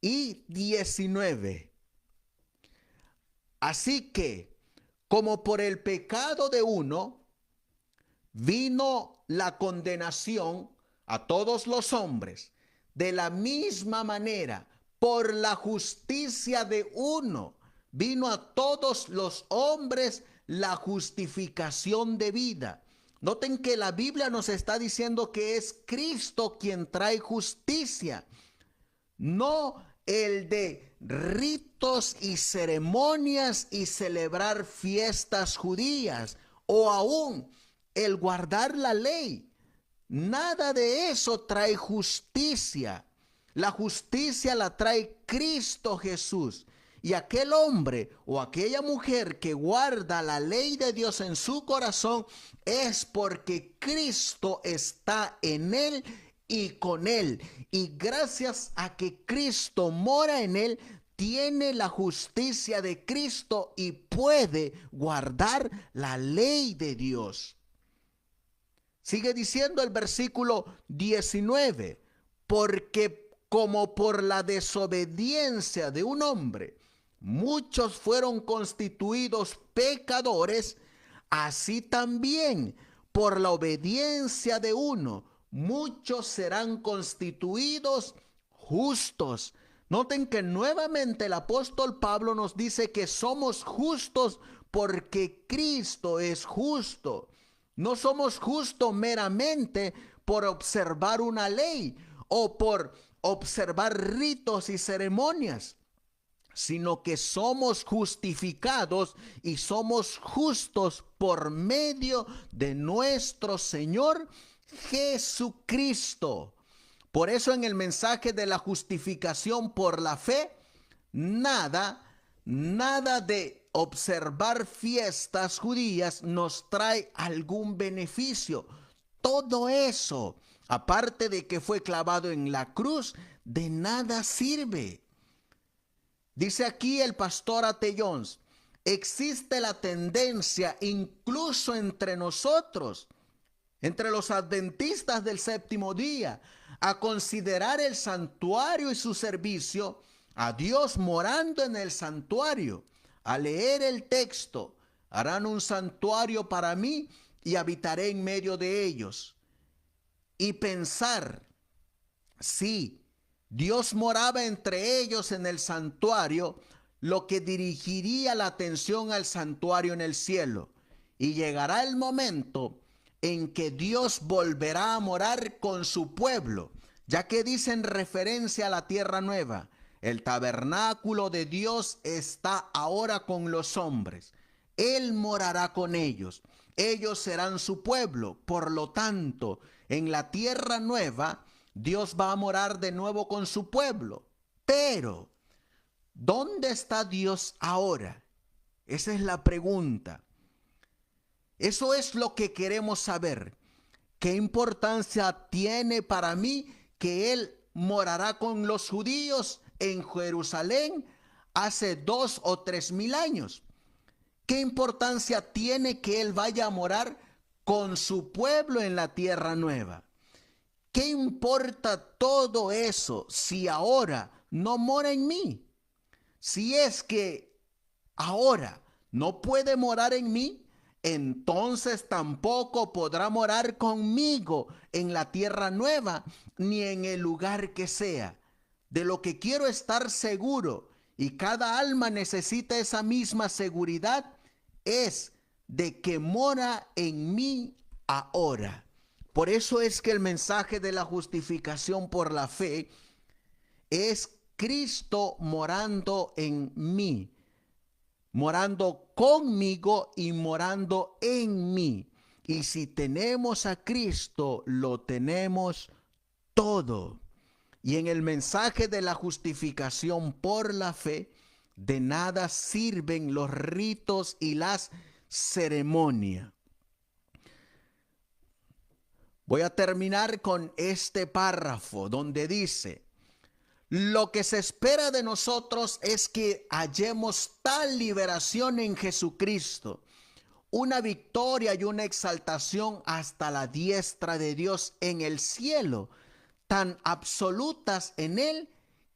y 19. Así que, como por el pecado de uno vino la condenación a todos los hombres, de la misma manera, por la justicia de uno vino a todos los hombres la justificación de vida. Noten que la Biblia nos está diciendo que es Cristo quien trae justicia. No el de ritos y ceremonias y celebrar fiestas judías, o aún el guardar la ley. Nada de eso trae justicia. La justicia la trae Cristo Jesús. Y aquel hombre o aquella mujer que guarda la ley de Dios en su corazón es porque Cristo está en él y con él. Y gracias a que Cristo mora en él, tiene la justicia de Cristo y puede guardar la ley de Dios. Sigue diciendo el versículo 19, porque como por la desobediencia de un hombre muchos fueron constituidos pecadores, así también por la obediencia de uno muchos serán constituidos justos. Noten que nuevamente el apóstol Pablo nos dice que somos justos porque Cristo es justo. No somos justos meramente por observar una ley o por observar ritos y ceremonias, sino que somos justificados y somos justos por medio de nuestro Señor Jesucristo. Por eso en el mensaje de la justificación por la fe, nada de observar fiestas judías nos trae algún beneficio. Todo eso, aparte de que fue clavado en la cruz, de nada sirve. Dice aquí el pastor A.T. Jones, existe la tendencia incluso entre nosotros, entre los adventistas del séptimo día, a considerar el santuario y su servicio, a Dios morando en el santuario, a leer el texto, harán un santuario para mí y habitaré en medio de ellos. Y pensar, sí, Dios moraba entre ellos en el santuario, lo que dirigiría la atención al santuario en el cielo. Y llegará el momento en que Dios volverá a morar con su pueblo, ya que dice en referencia a la tierra nueva, el tabernáculo de Dios está ahora con los hombres. Él morará con ellos. Ellos serán su pueblo. Por lo tanto, en la tierra nueva, Dios va a morar de nuevo con su pueblo. Pero, ¿dónde está Dios ahora? Esa es la pregunta. Eso es lo que queremos saber. ¿Qué importancia tiene para mí que Él morará con los judíos en Jerusalén hace 2 o 3 mil años? ¿Qué importancia tiene que Él vaya a morar con su pueblo en la tierra nueva? ¿Qué importa todo eso si ahora no mora en mí? Si es que ahora no puede morar en mí, entonces tampoco podrá morar conmigo en la tierra nueva, ni en el lugar que sea. De lo que quiero estar seguro, y cada alma necesita esa misma seguridad, es de que mora en mí ahora. Por eso es que el mensaje de la justificación por la fe es Cristo morando en mí, morando conmigo y morando en mí. Y si tenemos a Cristo, lo tenemos todo. Y en el mensaje de la justificación por la fe, de nada sirven los ritos y las ceremonias. Voy a terminar con este párrafo donde dice: lo que se espera de nosotros es que hallemos tal liberación en Jesucristo, una victoria y una exaltación hasta la diestra de Dios en el cielo, tan absolutas en Él,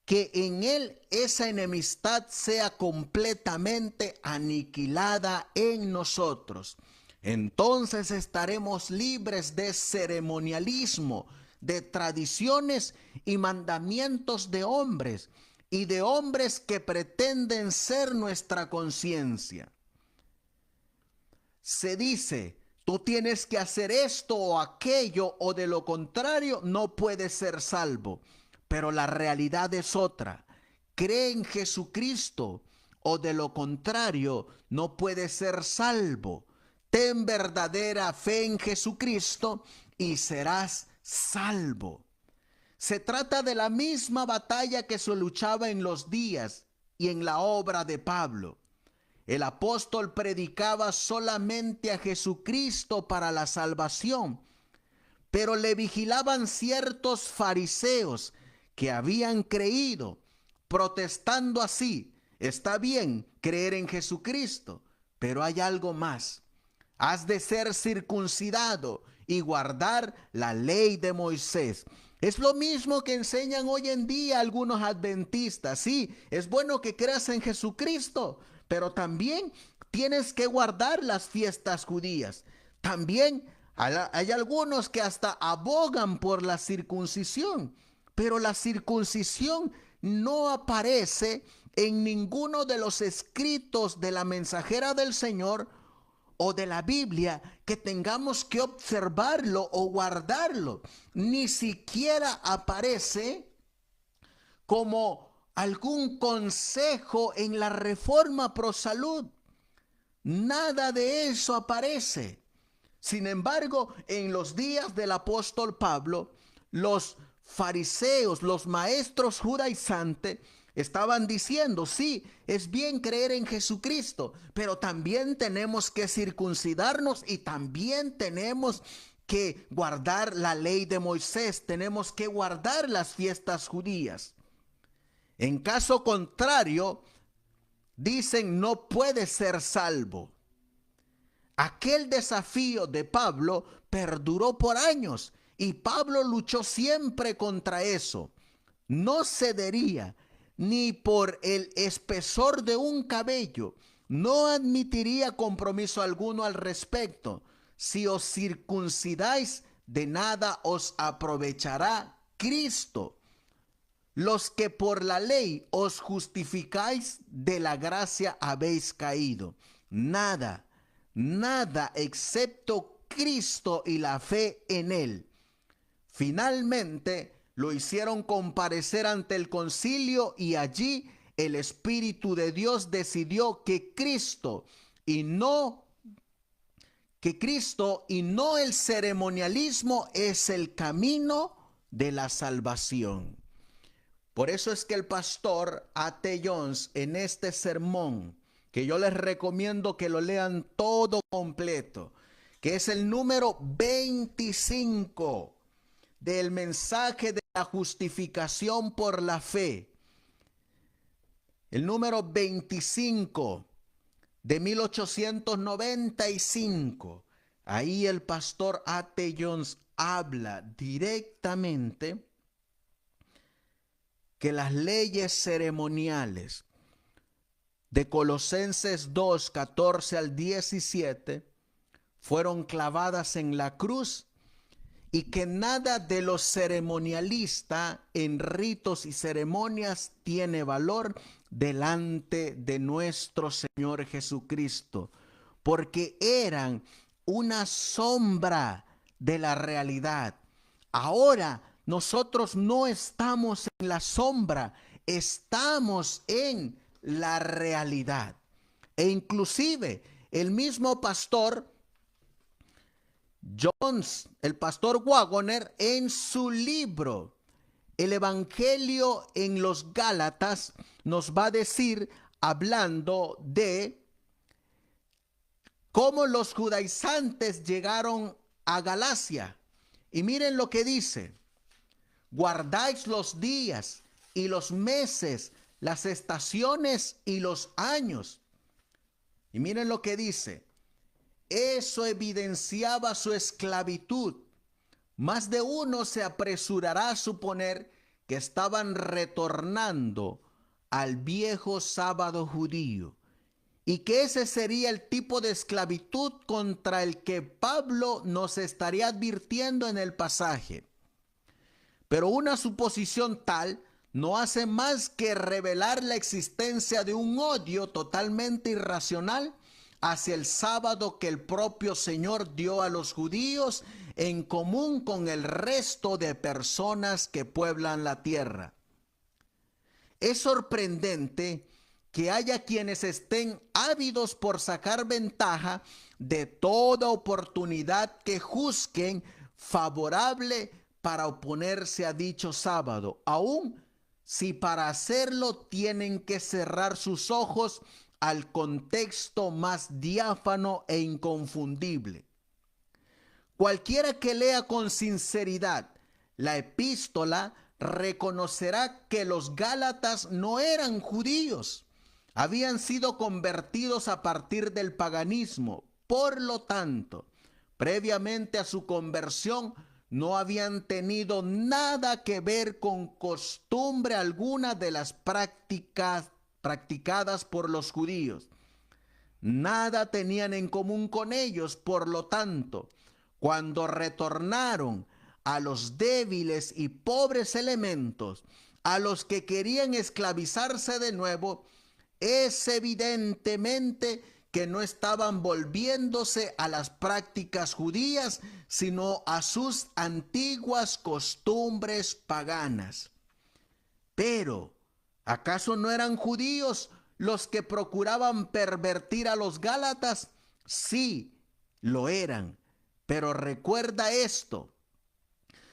que en Él esa enemistad sea completamente aniquilada en nosotros. Entonces estaremos libres de ceremonialismo, de tradiciones y mandamientos de hombres, y de hombres que pretenden ser nuestra conciencia. Se dice, tú tienes que hacer esto o aquello, o de lo contrario no puedes ser salvo. Pero la realidad es otra. cree en Jesucristo, o de lo contrario no puede ser salvo. Ten verdadera fe en Jesucristo y serás salvo. Se trata de la misma batalla que se luchaba en los días y en la obra de Pablo. El apóstol predicaba solamente a Jesucristo para la salvación, pero le vigilaban ciertos fariseos que habían creído, protestando así: está bien creer en Jesucristo, pero hay algo más. Has de ser circuncidado y guardar la ley de Moisés. Es lo mismo que enseñan hoy en día algunos adventistas. Sí, es bueno que creas en Jesucristo, pero también tienes que guardar las fiestas judías. También hay algunos que hasta abogan por la circuncisión, pero la circuncisión no aparece en ninguno de los escritos de la mensajera del Señor o de la Biblia que tengamos que observarlo o guardarlo. Ni siquiera aparece como algún consejo en la Reforma Pro Salud. Nada de eso aparece. Sin embargo, en los días del apóstol Pablo, los fariseos, los maestros judaizantes, estaban diciendo: sí, es bien creer en Jesucristo, pero también tenemos que circuncidarnos y también tenemos que guardar la ley de Moisés, tenemos que guardar las fiestas judías. En caso contrario, dicen, no puede ser salvo. Aquel desafío de Pablo perduró por años y Pablo luchó siempre contra eso. No cedería ni por el espesor de un cabello. No admitiría compromiso alguno al respecto. Si os circuncidáis, de nada os aprovechará Cristo. Los que por la ley os justificáis, de la gracia habéis caído. Nada, nada excepto Cristo y la fe en Él. Finalmente lo hicieron comparecer ante el concilio y allí el Espíritu de Dios decidió que Cristo y no el ceremonialismo es el camino de la salvación. Por eso es que el pastor A.T. Jones, en este sermón, que yo les recomiendo que lo lean todo completo, que es el número 25 del mensaje de la justificación por la fe, el número 25 de 1895, ahí el pastor A.T. Jones habla directamente que las leyes ceremoniales de Colosenses 2, 14 al 17 fueron clavadas en la cruz y que nada de lo ceremonialista en ritos y ceremonias tiene valor delante de nuestro Señor Jesucristo, porque eran una sombra de la realidad. Ahora nosotros no estamos en la sombra, estamos en la realidad. E inclusive el mismo pastor Jones, el pastor Waggoner, en su libro El Evangelio en los Gálatas, nos va a decir, hablando de cómo los judaizantes llegaron a Galacia. Y miren lo que dice: guardáis los días y los meses, las estaciones y los años. Y miren lo que dice: eso evidenciaba su esclavitud. Más de uno se apresurará a suponer que estaban retornando al viejo sábado judío y que ese sería el tipo de esclavitud contra el que Pablo nos estaría advirtiendo en el pasaje. Pero una suposición tal no hace más que revelar la existencia de un odio totalmente irracional hacia el sábado que el propio Señor dio a los judíos en común con el resto de personas que pueblan la tierra. Es sorprendente que haya quienes estén ávidos por sacar ventaja de toda oportunidad que juzguen favorable para oponerse a dicho sábado, aun si para hacerlo tienen que cerrar sus ojos al contexto más diáfano e inconfundible. Cualquiera que lea con sinceridad la epístola reconocerá que los Gálatas no eran judíos, habían sido convertidos a partir del paganismo. Por lo tanto, previamente a su conversión, no habían tenido nada que ver con costumbre alguna de las prácticas practicadas por los judíos. Nada tenían en común con ellos. Por lo tanto, cuando retornaron a los débiles y pobres elementos, a los que querían esclavizarse de nuevo, es evidentemente que no estaban volviéndose a las prácticas judías, sino a sus antiguas costumbres paganas. Pero, ¿acaso no eran judíos los que procuraban pervertir a los Gálatas? Sí, lo eran. Pero recuerda esto: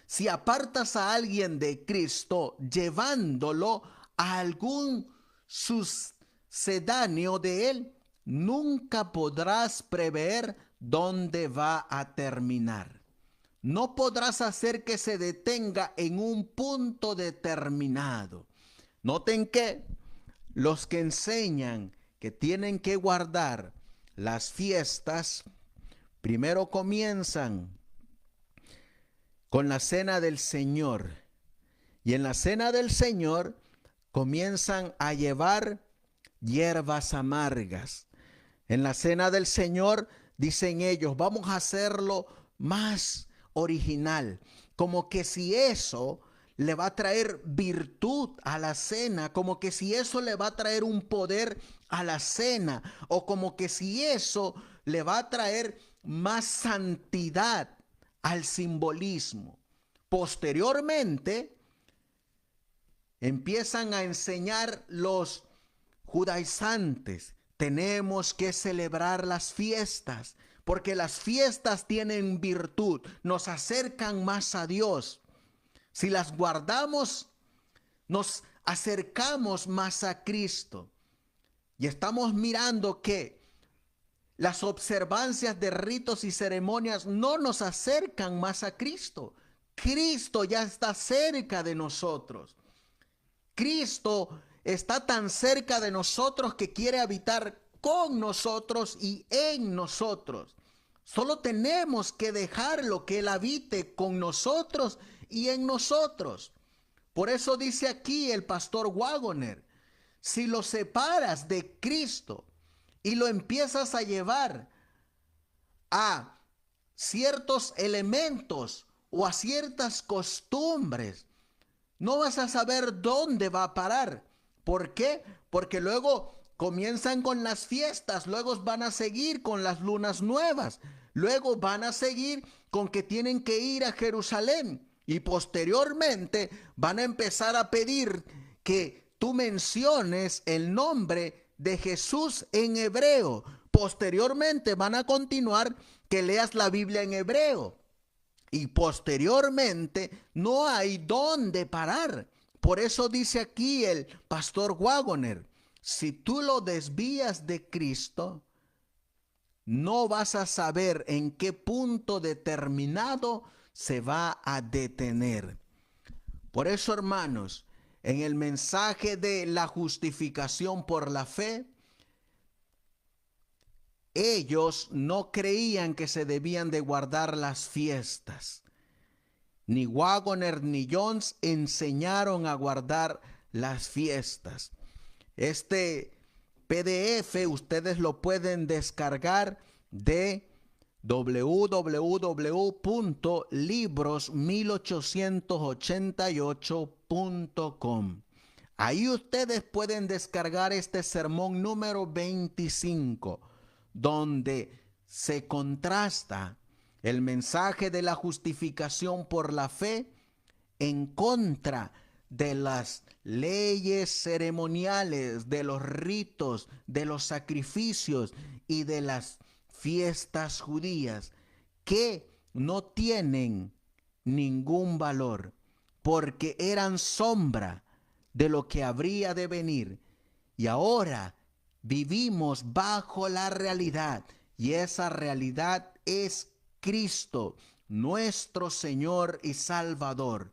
si apartas a alguien de Cristo llevándolo a algún sucedáneo de él, nunca podrás prever dónde va a terminar. No podrás hacer que se detenga en un punto determinado. Noten que los que enseñan que tienen que guardar las fiestas, primero comienzan con la cena del Señor. Y en la cena del Señor comienzan a llevar hierbas amargas. En la cena del Señor dicen ellos, vamos a hacerlo más original. Como que si eso le va a traer virtud a la cena, como que si eso le va a traer un poder a la cena, o como que si eso le va a traer más santidad al simbolismo. Posteriormente, empiezan a enseñar los judaizantes, tenemos que celebrar las fiestas, porque las fiestas tienen virtud, nos acercan más a Dios. Si las guardamos, nos acercamos más a Cristo. Y estamos mirando que las observancias de ritos y ceremonias no nos acercan más a Cristo. Cristo ya está cerca de nosotros. Cristo está tan cerca de nosotros que quiere habitar con nosotros y en nosotros. Solo tenemos que dejarlo que Él habite con nosotros y en nosotros. Por eso dice aquí el pastor Wagoner, si lo separas de Cristo y lo empiezas a llevar a ciertos elementos o a ciertas costumbres, no vas a saber dónde va a parar. ¿Por qué? Porque luego comienzan con las fiestas, luego van a seguir con las lunas nuevas, luego van a seguir con que tienen que ir a Jerusalén y posteriormente van a empezar a pedir que tú menciones el nombre de Jesús en hebreo. Posteriormente van a continuar que leas la Biblia en hebreo. Y posteriormente no hay dónde parar. Por eso dice aquí el pastor Wagoner, si tú lo desvías de Cristo, no vas a saber en qué punto determinado se va a detener. Por eso, hermanos, en el mensaje de la justificación por la fe, ellos no creían que se debían de guardar las fiestas. Ni Wagoner ni Jones enseñaron a guardar las fiestas. Este PDF ustedes lo pueden descargar de www.libros1888.com. Ahí ustedes pueden descargar este sermón número 25, donde se contrasta el mensaje de la justificación por la fe en contra de las leyes ceremoniales, de los ritos, de los sacrificios y de las fiestas judías, que no tienen ningún valor, porque eran sombra de lo que habría de venir. Y ahora vivimos bajo la realidad, y esa realidad es Cristo, nuestro Señor y Salvador.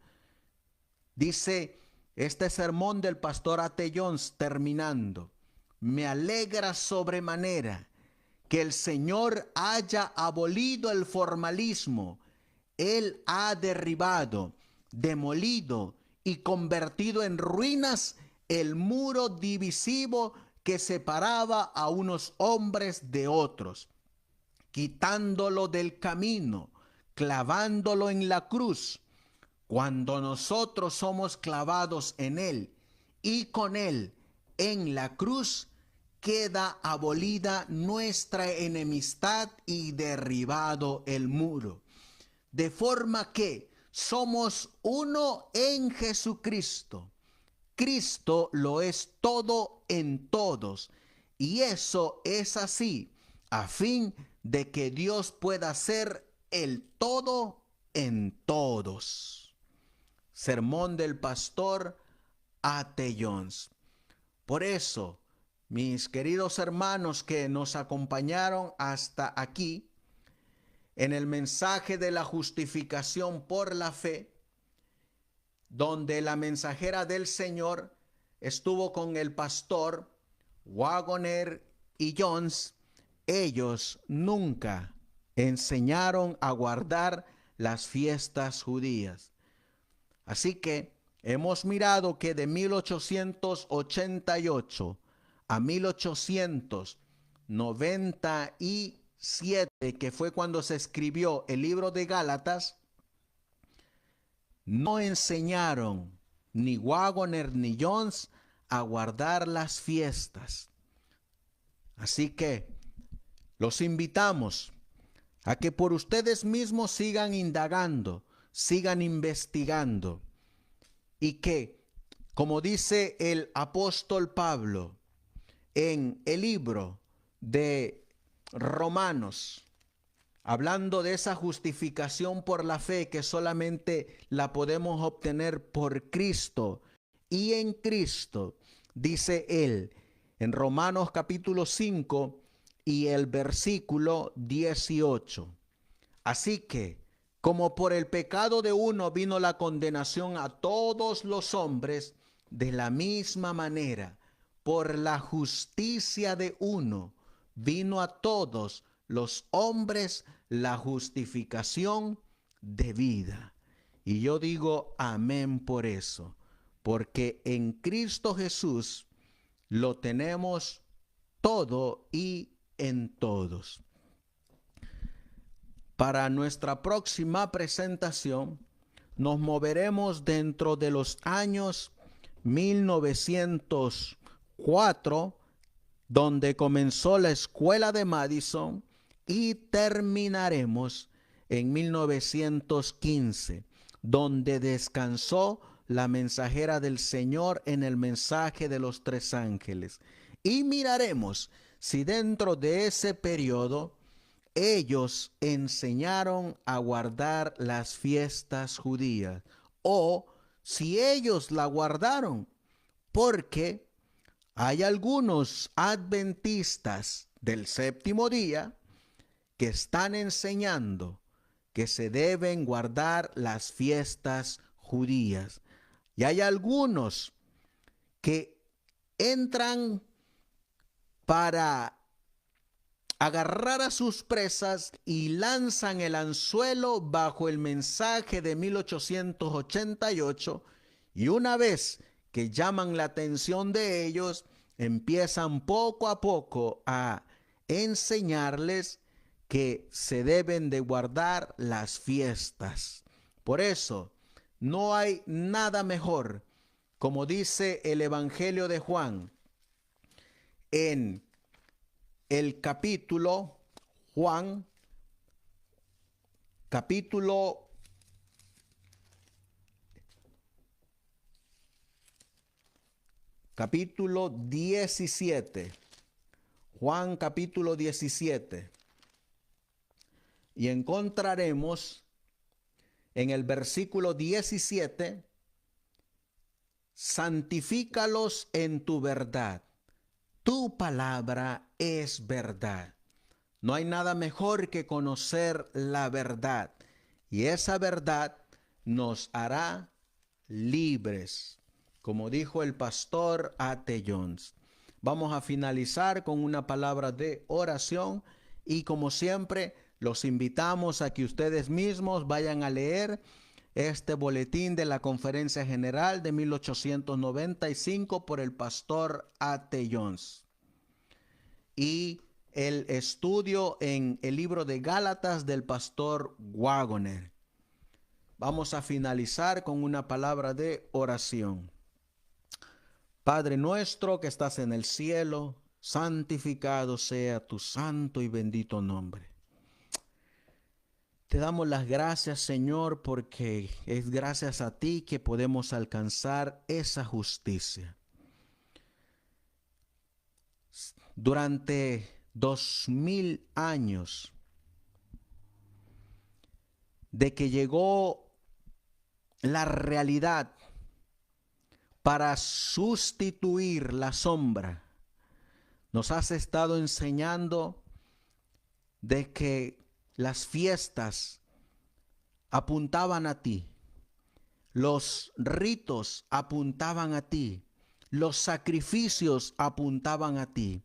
Dice este sermón del pastor A.T. Jones terminando: me alegra sobremanera que el Señor haya abolido el formalismo. Él ha derribado, demolido y convertido en ruinas el muro divisivo que separaba a unos hombres de otros, quitándolo del camino, clavándolo en la cruz. Cuando nosotros somos clavados en Él y con Él en la cruz, queda abolida nuestra enemistad y derribado el muro. De forma que somos uno en Jesucristo. Cristo lo es todo en todos. Y eso es así, a fin de que Dios pueda ser el todo en todos. Sermón del pastor A.T. Jones. Por eso, mis queridos hermanos que nos acompañaron hasta aquí, en el mensaje de la justificación por la fe, donde la mensajera del Señor estuvo con el pastor Wagoner y Jones, ellos nunca enseñaron a guardar las fiestas judías. Así que hemos mirado que de 1888 a 1897, que fue cuando se escribió el libro de Gálatas, no enseñaron ni Wagoner ni Jones a guardar las fiestas. Así que los invitamos a que por ustedes mismos sigan indagando, sigan investigando, y que, como dice el apóstol Pablo en el libro de Romanos, hablando de esa justificación por la fe que solamente la podemos obtener por Cristo y en Cristo, dice él en Romanos capítulo 5 y el versículo 18. Así que, como por el pecado de uno vino la condenación a todos los hombres, de la misma manera, por la justicia de uno, vino a todos los hombres la justificación de vida. Y yo digo amén por eso, porque en Cristo Jesús lo tenemos todo y en todos. Para nuestra próxima presentación nos moveremos dentro de los años 1904, donde comenzó la escuela de Madison, y terminaremos en 1915, donde descansó la mensajera del Señor en el mensaje de los tres ángeles. Y miraremos si dentro de ese periodo ellos enseñaron a guardar las fiestas judías, o si ellos la guardaron, porque hay algunos adventistas del séptimo día que están enseñando que se deben guardar las fiestas judías. Y hay algunos que entran para agarrar a sus presas y lanzan el anzuelo bajo el mensaje de 1888, y una vez que llaman la atención de ellos, empiezan poco a poco a enseñarles que se deben de guardar las fiestas. Por eso, no hay nada mejor, como dice el Evangelio de Juan, en el capítulo, Juan, capítulo capítulo 17. Juan capítulo 17. Y encontraremos en el versículo 17, santifícalos en tu verdad. Tu palabra es verdad. No hay nada mejor que conocer la verdad. Y esa verdad nos hará libres, como dijo el pastor A.T. Jones. Vamos a finalizar con una palabra de oración y como siempre los invitamos a que ustedes mismos vayan a leer este boletín de la Conferencia General de 1895 por el pastor A.T. Jones y el estudio en el libro de Gálatas del pastor Waggoner. Vamos a finalizar con una palabra de oración. Padre nuestro que estás en el cielo, santificado sea tu santo y bendito nombre. Te damos las gracias, Señor, porque es gracias a ti que podemos alcanzar esa justicia. Durante 2000 años de que llegó la realidad para sustituir la sombra, nos has estado enseñando de que las fiestas apuntaban a ti, los ritos apuntaban a ti, los sacrificios apuntaban a ti.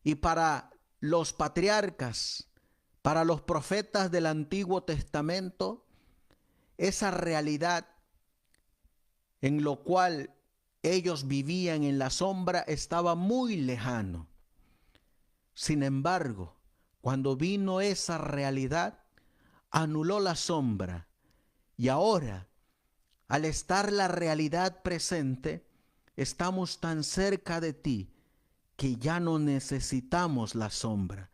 Y para los patriarcas, para los profetas del Antiguo Testamento, esa realidad en lo cual ellos vivían en la sombra estaba muy lejano. Sin embargo, cuando vino esa realidad, anuló la sombra. Y ahora, al estar la realidad presente, estamos tan cerca de ti que ya no necesitamos la sombra.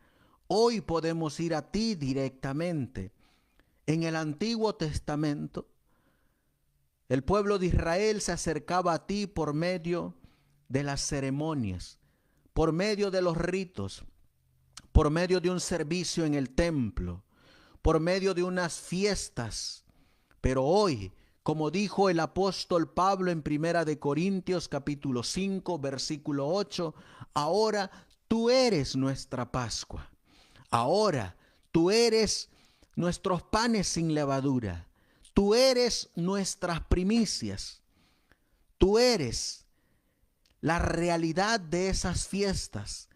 Hoy podemos ir a ti directamente. En el Antiguo Testamento, el pueblo de Israel se acercaba a ti por medio de las ceremonias, por medio de los ritos, por medio de un servicio en el templo, por medio de unas fiestas. Pero hoy, como dijo el apóstol Pablo en Primera de Corintios capítulo 5, versículo 8, ahora tú eres nuestra Pascua. Ahora tú eres nuestros panes sin levadura. Tú eres nuestras primicias. Tú eres la realidad de esas fiestas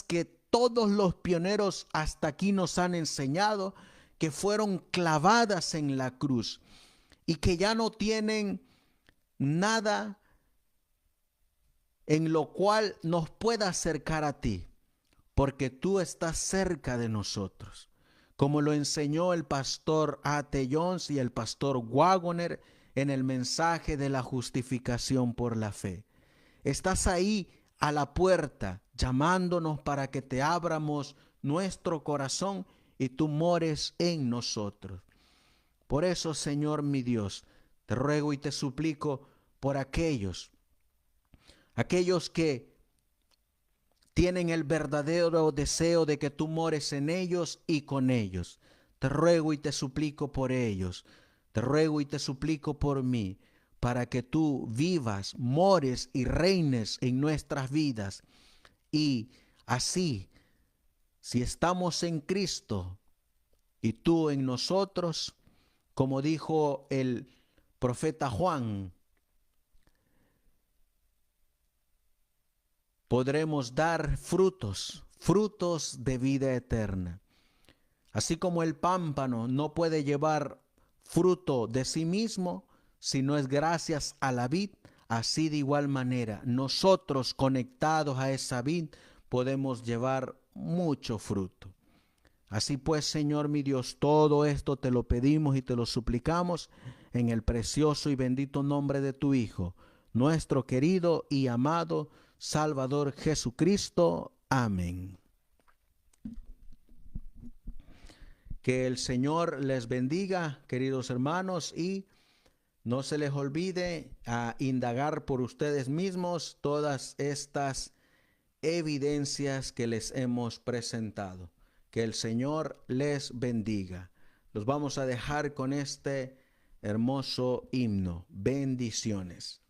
que todos los pioneros hasta aquí nos han enseñado, que fueron clavadas en la cruz y que ya no tienen nada en lo cual nos pueda acercar a ti, porque tú estás cerca de nosotros, como lo enseñó el pastor A.T. Jones y el pastor Waggoner en el mensaje de la justificación por la fe. Estás ahí a la puerta, llamándonos para que te abramos nuestro corazón y tú mores en nosotros. Por eso, Señor mi Dios, te ruego y te suplico por aquellos que tienen el verdadero deseo de que tú mores en ellos y con ellos. Te ruego y te suplico por ellos. Te ruego y te suplico por mí, para que tú vivas, mores y reines en nuestras vidas. Y así, si estamos en Cristo y tú en nosotros, como dijo el profeta Juan, podremos dar frutos de vida eterna. Así como el pámpano no puede llevar fruto de sí mismo, si no es gracias a la vid, así de igual manera, nosotros conectados a esa vid podemos llevar mucho fruto. Así pues, Señor mi Dios, todo esto te lo pedimos y te lo suplicamos en el precioso y bendito nombre de tu Hijo, nuestro querido y amado Salvador Jesucristo. Amén. Que el Señor les bendiga, queridos hermanos, y No se les olvide indagar por ustedes mismos todas estas evidencias que les hemos presentado. Que el Señor les bendiga. Los vamos a dejar con este hermoso himno. Bendiciones.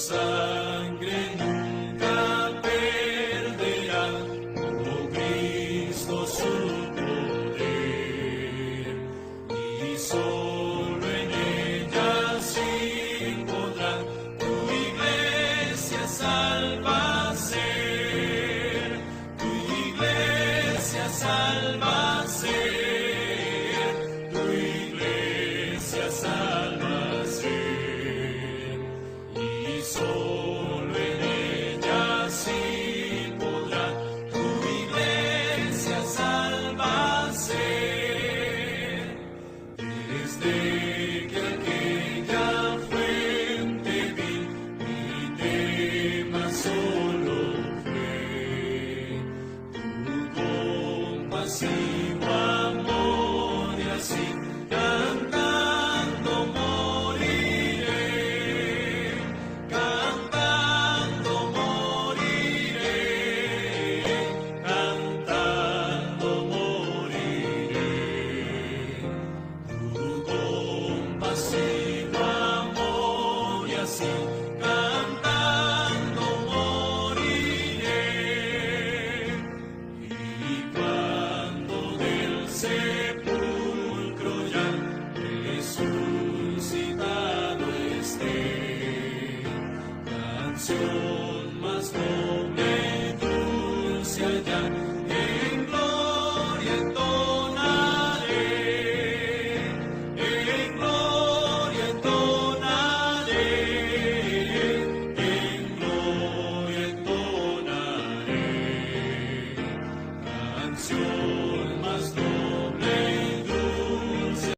Sun.